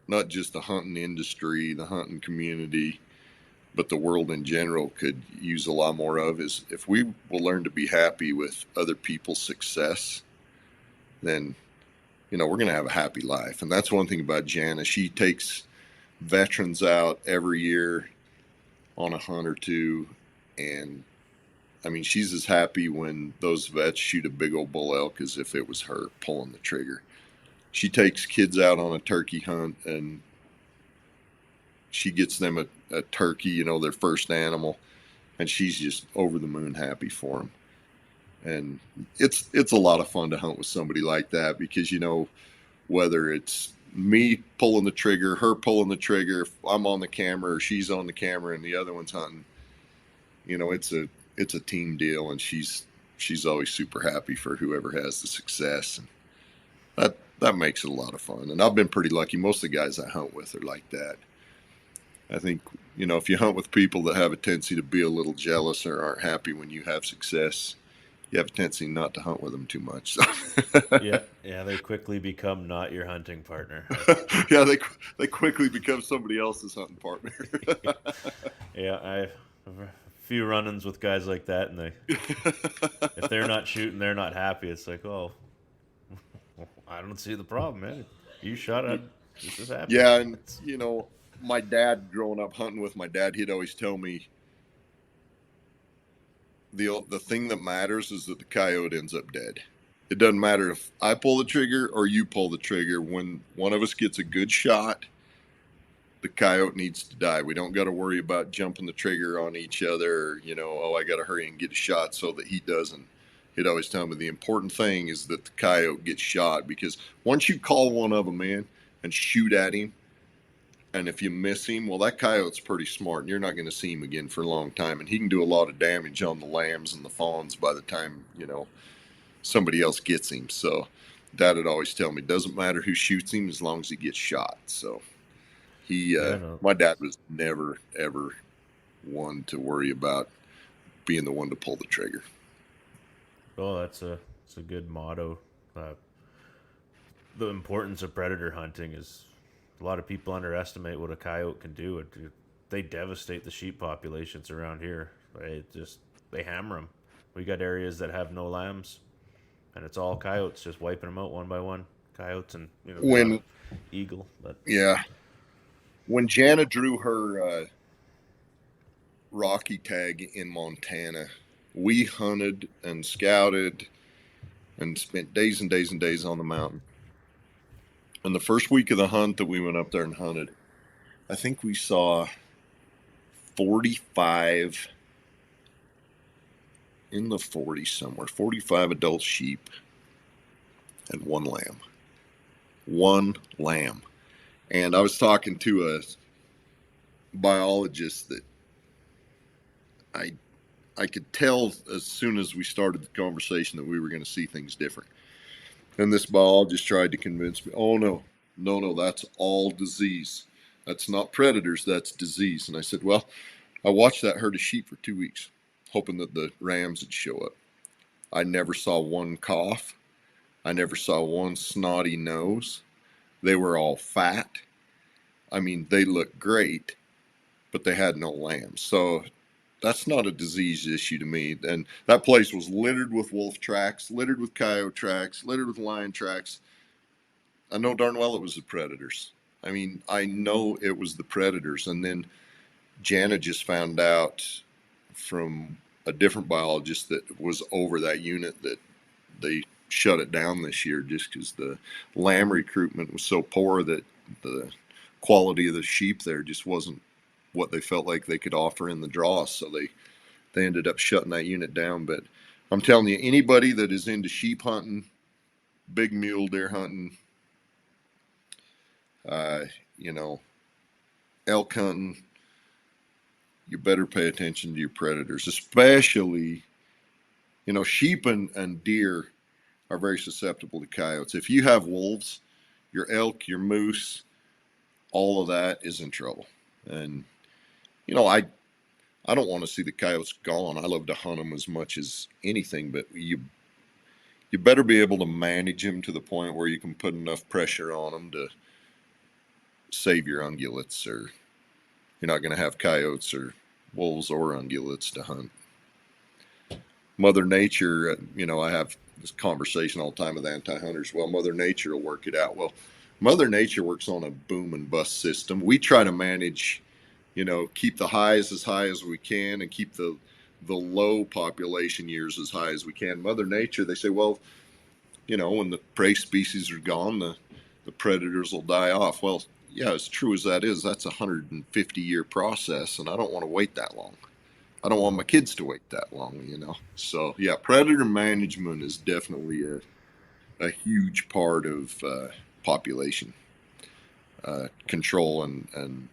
not just the hunting industry, the hunting community, but the world in general could use a lot more of, is if we will learn to be happy with other people's success, then we're going to have a happy life. And that's one thing about Jana. She takes veterans out every year on a hunt or two, and I mean, she's as happy when those vets shoot a big old bull elk as if it was her pulling the trigger. She takes kids out on a turkey hunt, and she gets them a turkey, their first animal, and she's just over the moon happy for them. And it's a lot of fun to hunt with somebody like that, because whether it's me pulling the trigger, her pulling the trigger, if I'm on the camera or she's on the camera and the other one's hunting, it's a team deal, and she's always super happy for whoever has the success, and that makes it a lot of fun. And I've been pretty lucky. Most of the guys I hunt with are like that. I think, if you hunt with people that have a tendency to be a little jealous or aren't happy when you have success, you have a tendency not to hunt with them too much. So. Yeah, they quickly become not your hunting partner. Yeah, they quickly become somebody else's hunting partner. Yeah, I have a few run-ins with guys like that, and if they're not shooting, they're not happy. It's like, oh, I don't see the problem, man. You shot at just as happy. Yeah, and my dad, growing up hunting with my dad, he'd always tell me the thing that matters is that the coyote ends up dead. It doesn't matter if I pull the trigger or you pull the trigger. When one of us gets a good shot, the coyote needs to die. We don't got to worry about jumping the trigger on each other. I got to hurry and get a shot so that he doesn't. He'd always tell me the important thing is that the coyote gets shot, because once you call one of them in and shoot at him, and if you miss him, well, that coyote's pretty smart, and you're not going to see him again for a long time. And he can do a lot of damage on the lambs and the fawns by the time, somebody else gets him. So Dad would always tell me, doesn't matter who shoots him as long as he gets shot. So my dad was never, ever one to worry about being the one to pull the trigger. Oh, that's a good motto. The importance of predator hunting is, a lot of people underestimate what a coyote can do. they devastate the sheep populations around here. They hammer them. We got areas that have no lambs, and it's all coyotes just wiping them out one by one. Coyotes and the odd When eagle, but yeah, when Jana drew her Rocky tag in Montana, we hunted and scouted and spent days and days and days on the mountain. And the first week of the hunt that we went up there and hunted, I think we saw 45 in the 40s somewhere, 45 adult sheep and one lamb. One lamb. And I was talking to a biologist that I could tell as soon as we started the conversation that we were going to see things different. And this biologist tried to convince me, oh, no, that's all disease. That's not predators, that's disease. And I said, well, I watched that herd of sheep for 2 weeks, hoping that the rams would show up. I never saw one cough. I never saw one snotty nose. They were all fat. I mean, they looked great, but they had no lambs. So that's not a disease issue to me. And that place was littered with wolf tracks, littered with coyote tracks, littered with lion tracks. I know darn well it was the predators. I mean, I know it was the predators. And then Jana just found out from a different biologist that was over that unit that they shut it down this year just because the lamb recruitment was so poor that the quality of the sheep there just wasn't what they felt like they could offer in the draw. So they ended up shutting that unit down. But I'm telling you, anybody that is into sheep hunting, big mule deer hunting, elk hunting, you better pay attention to your predators, especially, sheep and deer are very susceptible to coyotes. If you have wolves, your elk, your moose, all of that is in trouble. And, I don't want to see the coyotes gone. I love to hunt them as much as anything, but you better be able to manage them to the point where you can put enough pressure on them to save your ungulates, or you're not going to have coyotes or wolves or ungulates to hunt. Mother Nature, I have this conversation all the time with anti-hunters. Well, Mother Nature will work it out. Well, Mother Nature works on a boom and bust system. We try to manage, keep the highs as high as we can and keep the low population years as high as we can. Mother Nature, they say, well, when the prey species are gone, the predators will die off. Well, yeah, as true as that is, that's a 150-year process, and I don't want to wait that long. I don't want my kids to wait that long, So, yeah, predator management is definitely a huge part of population control and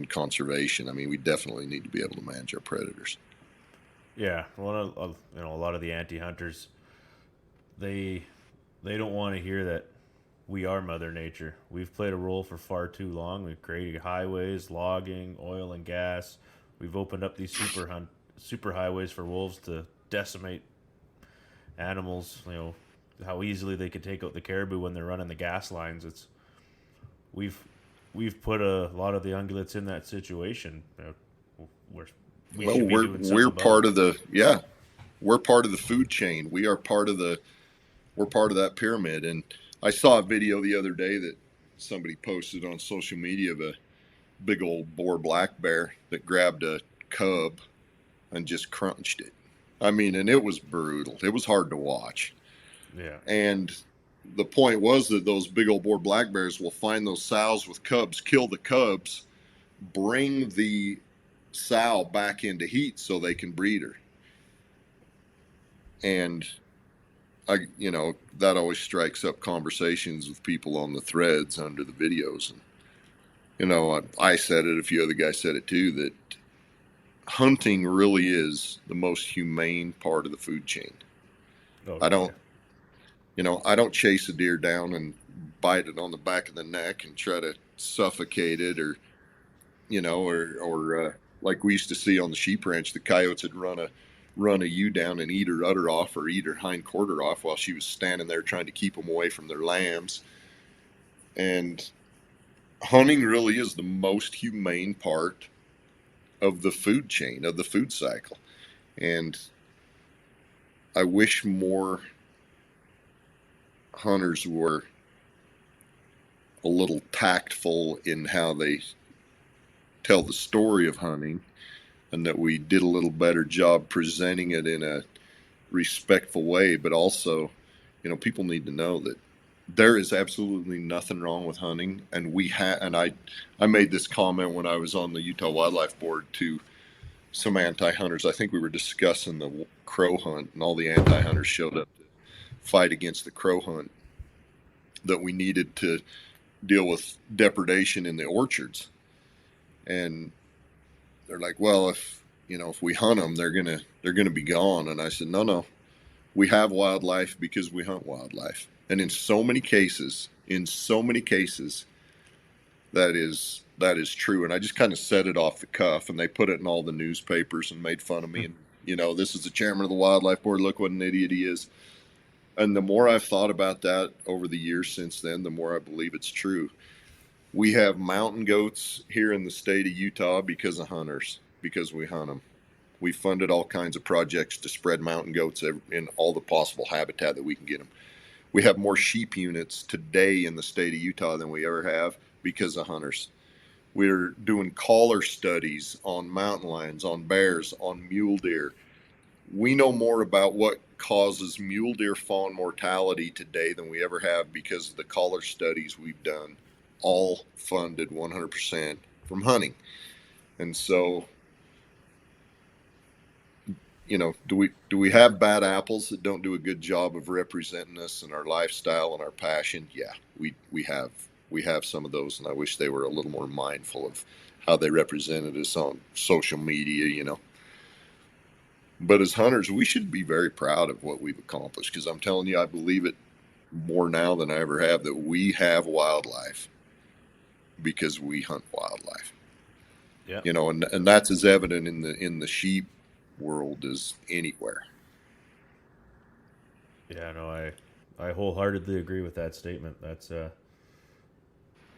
conservation. I mean, we definitely need to be able to manage our predators. yeah, a lot of the anti-hunters, they don't want to hear that we are Mother Nature. We've played a role for far too long. We've created highways, logging, oil and gas. We've opened up these super highways for wolves to decimate animals. How easily they could take out the caribou when they're running the gas lines. We've put a lot of the ungulates in that situation. We're part of the we're part of the food chain. We're part of that pyramid. And I saw a video the other day that somebody posted on social media of a big old boar black bear that grabbed a cub and just crunched it. I mean, and it was brutal. It was hard to watch. Yeah. And the point was that those big old boar black bears will find those sows with cubs, kill the cubs, bring the sow back into heat so they can breed her. And that always strikes up conversations with people on the threads under the videos. And, I said it, a few other guys said it too, that hunting really is the most humane part of the food chain. Okay. I don't chase a deer down and bite it on the back of the neck and try to suffocate it, or like we used to see on the sheep ranch, the coyotes would run a ewe down and eat her udder off or eat her hind quarter off while she was standing there trying to keep them away from their lambs. And hunting really is the most humane part of the food chain, of the food cycle. And I wish more hunters were a little tactful in how they tell the story of hunting, and that we did a little better job presenting it in a respectful way. But also, people need to know that there is absolutely nothing wrong with hunting. And I made this comment when I was on the Utah Wildlife Board to some anti-hunters. I think we were discussing the crow hunt, and all the anti-hunters showed up to fight against the crow hunt, that we needed to deal with depredation in the orchards. And they're like, well, if we hunt them, they're gonna be gone. And I said, no, we have wildlife because we hunt wildlife. And in so many cases, that is true. And I just kind of said it off the cuff, and they put it in all the newspapers and made fun of me. And this is the chairman of the wildlife board. Look what an idiot he is. And the more I've thought about that over the years since then, the more I believe it's true. We have mountain goats here in the state of Utah because of hunters, because we hunt them. We funded all kinds of projects to spread mountain goats in all the possible habitat that we can get them. We have more sheep units today in the state of Utah than we ever have because of hunters. We're doing collar studies on mountain lions, on bears, on mule deer. We know more about what causes mule deer fawn mortality today than we ever have because of the collar studies we've done, all funded 100% from hunting. And so, do we have bad apples that don't do a good job of representing us and our lifestyle and our passion? Yeah, we have some of those, and I wish they were a little more mindful of how they represented us on social media, But as hunters, we should be very proud of what we've accomplished, because I'm telling you, I believe it more now than I ever have, that we have wildlife because we hunt wildlife. Yeah. And that's as evident in the sheep world as anywhere. Yeah, no, I wholeheartedly agree with that statement. That's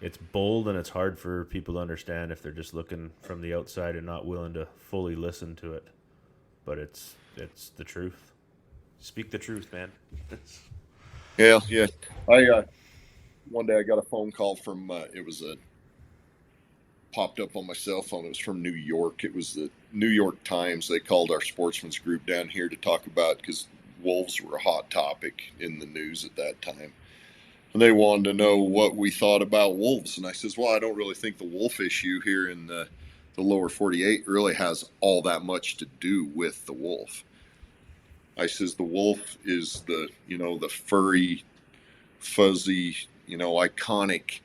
it's bold, and it's hard for people to understand if they're just looking from the outside and not willing to fully listen to it. But it's the truth. Speak the truth, man. Yeah. I one day I got a phone call from popped up on my cell phone. It was from New York. It was the New York Times. They called our sportsman's group down here to talk about, because wolves were a hot topic in the news at that time. And they wanted to know what we thought about wolves. And I says, well, I don't really think the wolf issue here in the lower 48 really has all that much to do with the wolf. I says, the wolf is the furry, fuzzy, iconic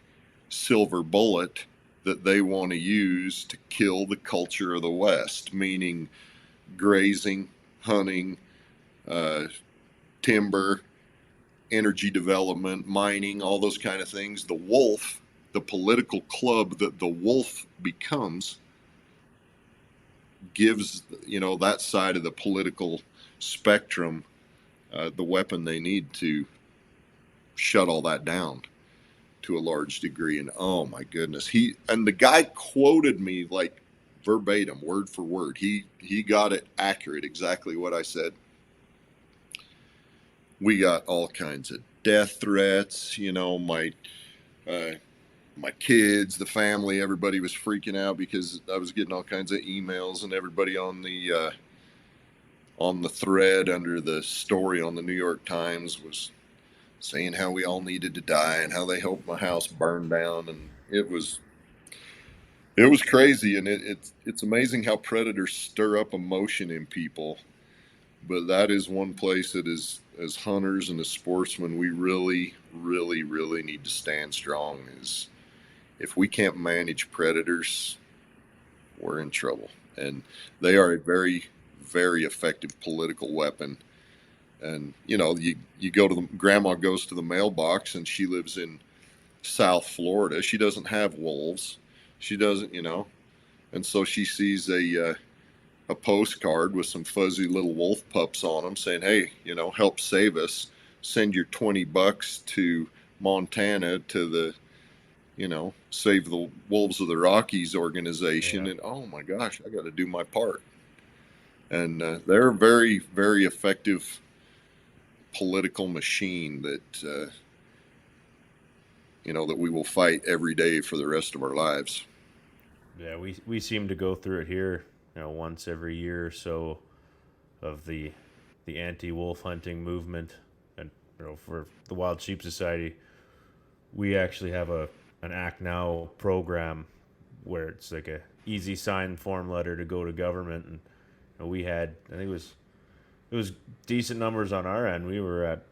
silver bullet that they want to use to kill the culture of the West, meaning grazing, hunting, timber, energy development, mining, all those kind of things. The wolf, the political club that the wolf becomes, gives that side of the political spectrum the weapon they need to shut all that down to a large degree. And oh my goodness, the guy quoted me like verbatim, word for word. He got it accurate, exactly what I said. We got all kinds of death threats. My kids, the family, everybody was freaking out because I was getting all kinds of emails, and everybody on the thread under the story on the New York Times was saying how we all needed to die and how they hoped my house burned down. And it was crazy. And it's amazing how predators stir up emotion in people. But that is one place that is, as hunters and as sportsmen, we really, really, really need to stand strong. Is if we can't manage predators, we're in trouble. And they are a very, very effective political weapon. And, you go to grandma goes to the mailbox, and she lives in South Florida. She doesn't have wolves. She doesn't, and so she sees a postcard with some fuzzy little wolf pups on them saying, hey, help save us. Send your $20 to Montana to the Save the Wolves of the Rockies organization. Yeah. And oh my gosh, I got to do my part. And they're a very, very effective political machine that, that we will fight every day for the rest of our lives. Yeah, we seem to go through it here, once every year or so, of the anti-wolf hunting movement. And for the Wild Sheep Society, we actually have an Act Now program where it's like a easy sign form letter to go to government. And we had, I think it was decent numbers on our end. We were at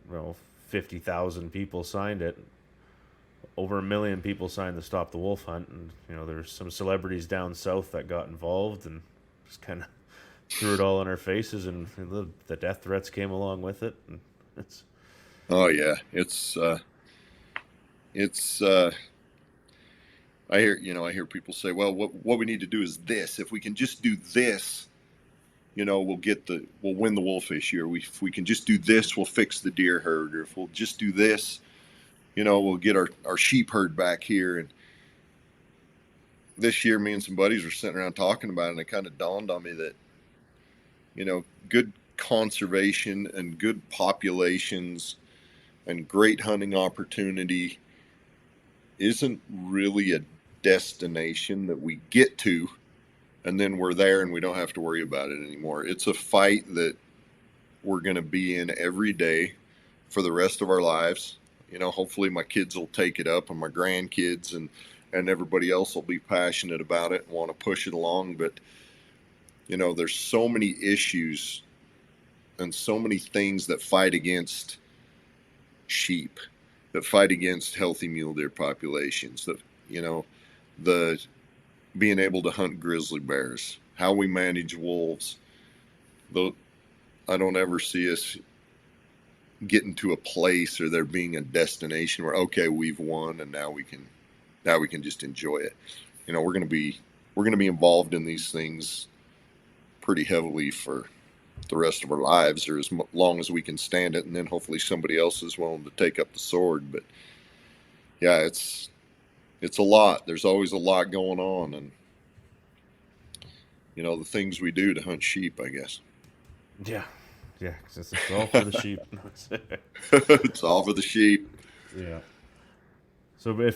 50,000 people signed it. Over 1 million people signed the Stop the Wolf Hunt, and there's some celebrities down south that got involved and just kind of threw it all in our faces, and the death threats came along with it. And it's Oh yeah, I hear people say, well, what we need to do is this. If we can just do this, we'll win the wolf issue. If we can just do this, we'll fix the deer herd. Or if we'll just do this, we'll get our sheep herd back here. And this year, me and some buddies were sitting around talking about it, and it kind of dawned on me that, good conservation and good populations and great hunting opportunity isn't really a destination that we get to and then we're there and we don't have to worry about it anymore. It's a fight that we're going to be in every day for the rest of our lives. Hopefully my kids will take it up, and my grandkids, and everybody else will be passionate about it and want to push it along. But there's so many issues and so many things that fight against sheep, that fight against healthy mule deer populations, that the being able to hunt grizzly bears, how we manage wolves. Though I don't ever see us getting to a place or there being a destination where, okay, we've won and now we can just enjoy it. We're going to be involved in these things pretty heavily for the rest of our lives, or as long as we can stand it, and then hopefully somebody else is willing to take up the sword. But yeah, it's a lot. There's always a lot going on, and the things we do to hunt sheep, I guess. yeah, 'cause it's all for the sheep. It's all for the sheep. Yeah. So well,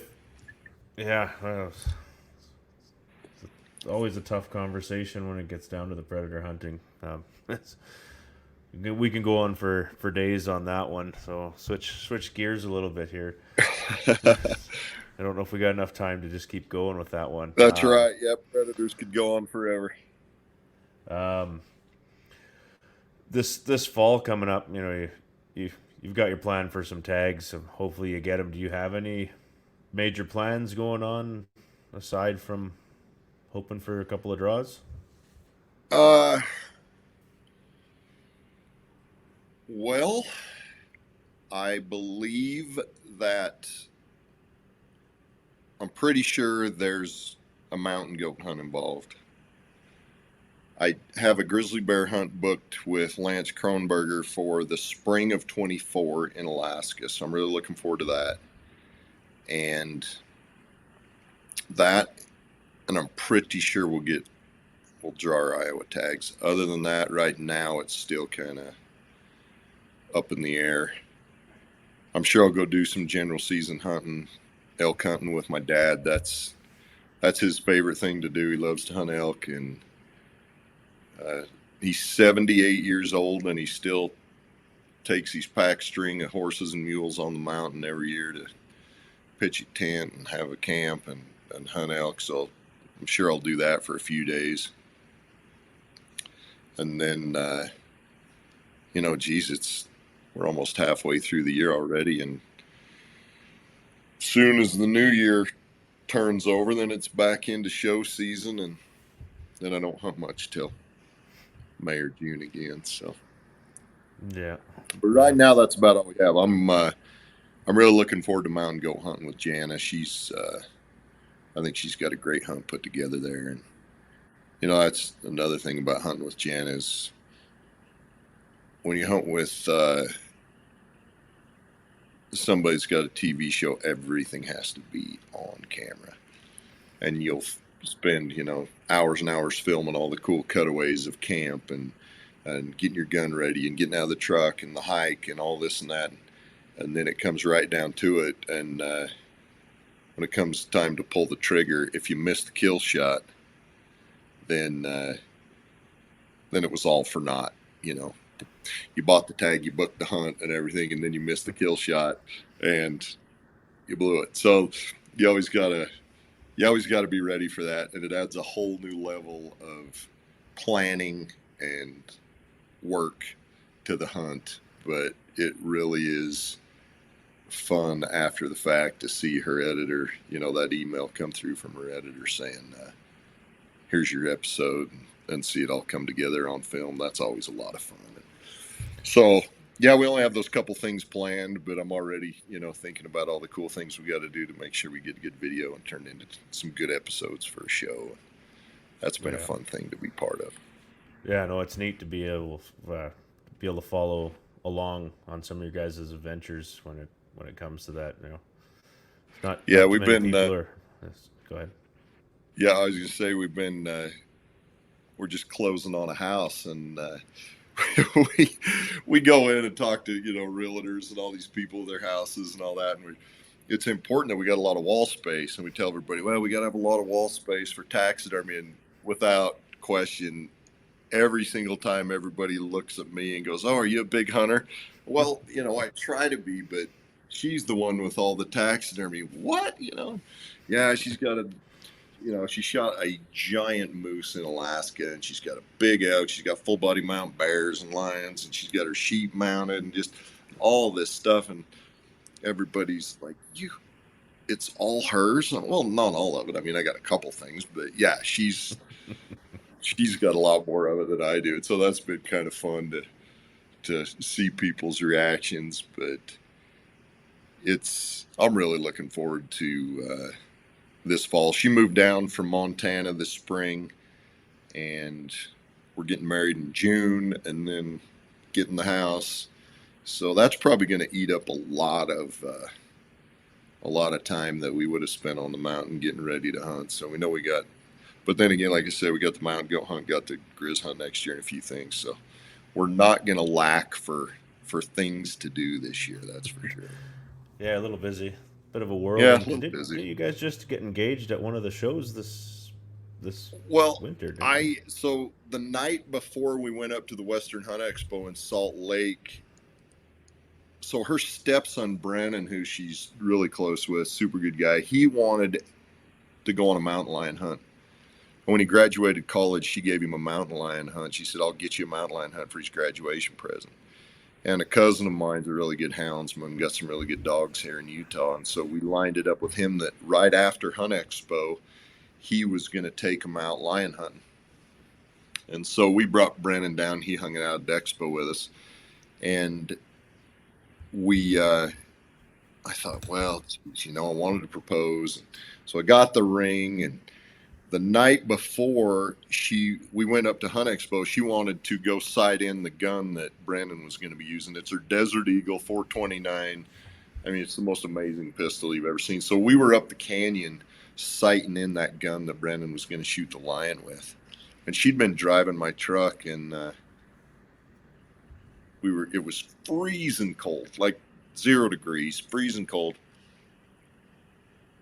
it's always a tough conversation when it gets down to the predator hunting. We can go on for days on that one. So switch gears a little bit here. I don't know if we got enough time to just keep going with that one. That's right. Yep, predators could go on forever. This fall coming up, you've got your plan for some tags, so hopefully you get them. Do you have any major plans going on aside from hoping for a couple of draws? Well, I believe that I'm pretty sure there's a mountain goat hunt involved. I have a grizzly bear hunt booked with Lance Kronberger for the spring of 24 in Alaska, so I'm really looking forward to that. And I'm pretty sure we'll draw our Iowa tags. Other than that, right now it's still kind of up in the air. I'm sure I'll go do some general season hunting, elk hunting with my dad. That's his favorite thing to do. He loves to hunt elk, and he's 78 years old, and he still takes his pack string of horses and mules on the mountain every year to pitch a tent and have a camp and hunt elk. So I'm sure I'll do that for a few days. And then, we're almost halfway through the year already, and soon as the new year turns over, then it's back into show season, and then I don't hunt much till May or June again. So yeah, but right now that's about all we have. I'm really looking forward to mountain goat hunting with Jana. I think she's got a great hunt put together there, and that's another thing about hunting with Jana is when you hunt with somebody's got a TV show, everything has to be on camera. And you'll spend, hours and hours filming all the cool cutaways of camp and getting your gun ready and getting out of the truck and the hike and all this and that. And then it comes right down to it. And when it comes time to pull the trigger, if you miss the kill shot, then it was all for naught. You bought the tag, you booked the hunt and everything, and then you missed the kill shot and you blew it. So you always gotta be ready for that, and it adds a whole new level of planning and work to the hunt. But it really is fun after the fact to see her editor, that email come through from her editor saying, here's your episode, and see it all come together on film. That's always a lot of fun. So yeah, we only have those couple things planned, but I'm already, thinking about all the cool things we got to do to make sure we get a good video and turn into some good episodes for a show. That's been a fun thing to be part of. Yeah, no, it's neat to be able to follow along on some of your guys' adventures when it comes to that. It's not. Yeah, not we've been. Go ahead. Yeah, I was going to say we've been. We're just closing on a house, and we go in and talk to realtors and all these people, their houses and all that, and it's important that we got a lot of wall space, and we tell everybody, well, we got to have a lot of wall space for taxidermy, and without question, every single time everybody looks at me and goes, oh, are you a big hunter? Well, I try to be, but she's the one with all the taxidermy. What? Yeah, she's got she shot a giant moose in Alaska, and she's got a big elk. She's got full body mount bears and lions, and she's got her sheep mounted and just all this stuff. And everybody's like, it's all hers. Well, not all of it. I mean, I got a couple things, but yeah, she's got a lot more of it than I do. So that's been kind of fun to see people's reactions, but I'm really looking forward to, this fall. She moved down from Montana this spring, and we're getting married in June and then getting the house. So that's probably going to eat up a lot of time that we would have spent on the mountain getting ready to hunt. So we know but then again, like I said, we got the mountain goat hunt, got the grizz hunt next year and a few things. So we're not going to lack for things to do this year. That's for sure. Yeah, a little busy. Bit of a whirlwind. Yeah, a little busy. Did you guys just get engaged at one of the shows this winter? So the night before we went up to the Western Hunt Expo in Salt Lake, so her stepson Brennan, who she's really close with, super good guy, he wanted to go on a mountain lion hunt. And when he graduated college, she gave him a mountain lion hunt. She said, I'll get you a mountain lion hunt for his graduation present. And a cousin of mine's a really good houndsman, got some really good dogs here in Utah. And so we lined it up with him that right after Hunt Expo, he was going to take him out lion hunting. And so we brought Brennan down. He hung out at the expo with us. And I thought, well, geez, I wanted to propose. So I got the ring, and the night before we went up to Hunt Expo, she wanted to go sight in the gun that Brandon was going to be using. It's her Desert Eagle 429. I mean, it's the most amazing pistol you've ever seen. So we were up the canyon sighting in that gun that Brandon was going to shoot the lion with. And she'd been driving my truck, and it was freezing cold, like 0 degrees, freezing cold.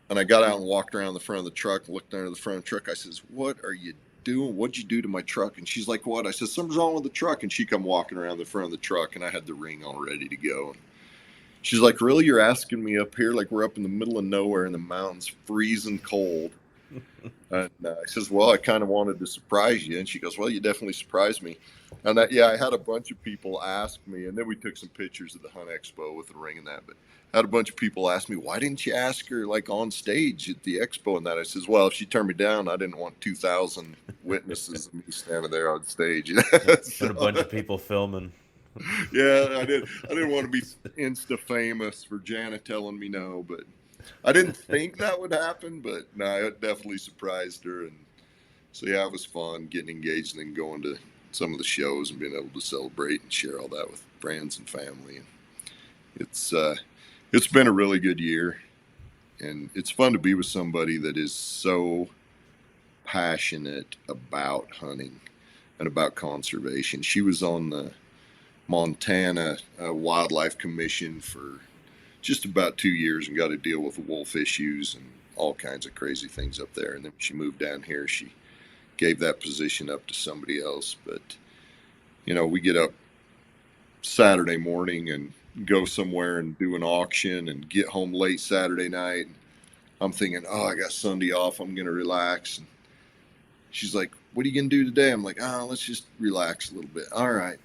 And I got out and walked around the front of the truck, looked under the front of the truck. I says, what are you doing? What'd you do to my truck? And she's like, what? I said, something's wrong with the truck. And she come walking around the front of the truck, and I had the ring all ready to go. And she's like, really? You're asking me up here? Like, we're up in the middle of nowhere in the mountains, freezing cold. And I says, well, I kind of wanted to surprise you. And she goes, well, you definitely surprised me. And I had a bunch of people ask me, and then we took some pictures of the Hunt Expo with the ring and that, but I had a bunch of people ask me, why didn't you ask her like on stage at the expo and that? I says, well, if she turned me down, I didn't want 2,000 witnesses of me standing there on stage. And a bunch of people filming. Yeah, I didn't want to be Insta famous for Jana telling me no, but I didn't think that would happen, but no, it definitely surprised her. And so, yeah, it was fun getting engaged and then going to some of the shows and being able to celebrate and share all that with friends and family. It's been a really good year, and it's fun to be with somebody that is so passionate about hunting and about conservation. She was on the Montana Wildlife Commission for just about 2 years and got to deal with wolf issues and all kinds of crazy things up there. And then she moved down here. She gave that position up to somebody else. But, we get up Saturday morning and go somewhere and do an auction and get home late Saturday night. I'm thinking, oh, I got Sunday off. I'm going to relax. And she's like, what are you going to do today? I'm like, let's just relax a little bit. All right.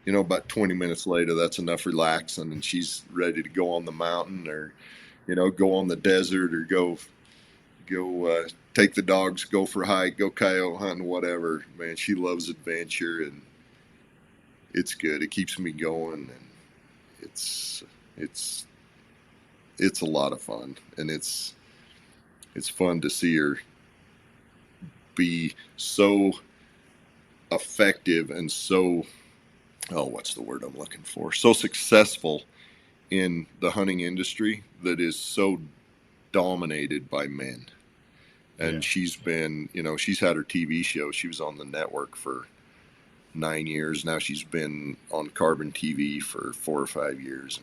About 20 minutes later, that's enough relaxing, and she's ready to go on the mountain or, go on the desert or go take the dogs, go for a hike, go coyote hunting, whatever. Man, she loves adventure, and it's good. It keeps me going, and it's a lot of fun, and it's fun to see her be so effective and so what's the word I'm looking for? So successful in the hunting industry that is so dominated by men. And she's been, she's had her TV show. She was on the network for 9 years. Now she's been on Carbon TV for 4 or 5 years.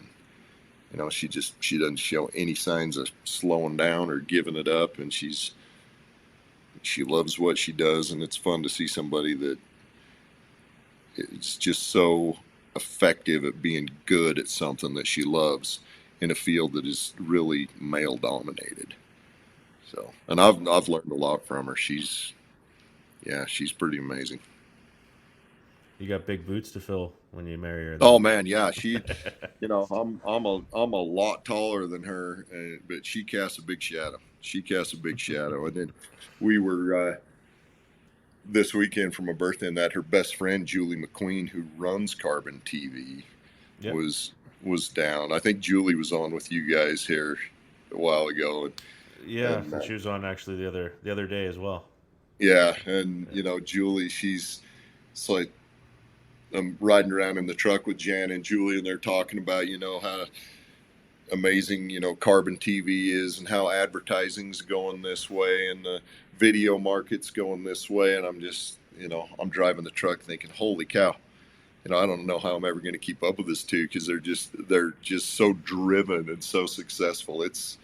And, she doesn't show any signs of slowing down or giving it up. And she loves what she does. And it's fun to see somebody that is just so effective at being good at something that she loves in a field that is really male dominated. So, and I've learned a lot from her. She's pretty amazing. You got big boots to fill when you marry her. Oh man, yeah. She, I'm a lot taller than her, but she casts a big shadow. And then we were this weekend for my birthday, and that her best friend Julie McQueen, who runs Carbon TV, was down. I think Julie was on with you guys here a while ago. And she was on actually the other day as well. Yeah, and Julie, it's like I'm riding around in the truck with Jan and Julie, and they're talking about how amazing Carbon TV is and how advertising's going this way and the video market's going this way, and I'm just I'm driving the truck thinking, holy cow, I don't know how I'm ever going to keep up with this too, because they're just so driven and so successful. It's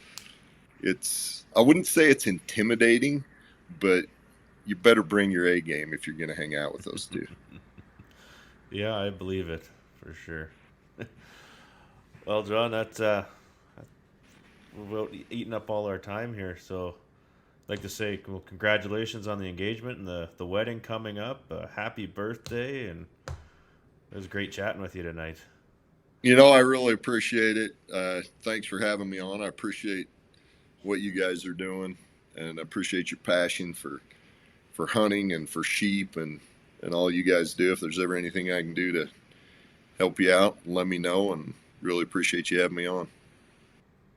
I wouldn't say it's intimidating, but you better bring your A game if you're going to hang out with those two. Yeah, I believe it for sure. Well, John, that's we're eating up all our time here, so I'd like to say, well, congratulations on the engagement and the wedding coming up. Happy birthday, and it was great chatting with you tonight. I really appreciate it. Thanks for having me on. I appreciate what you guys are doing, and I appreciate your passion for hunting and for sheep and all you guys do. If there's ever anything I can do to help you out, let me know, and really appreciate you having me on.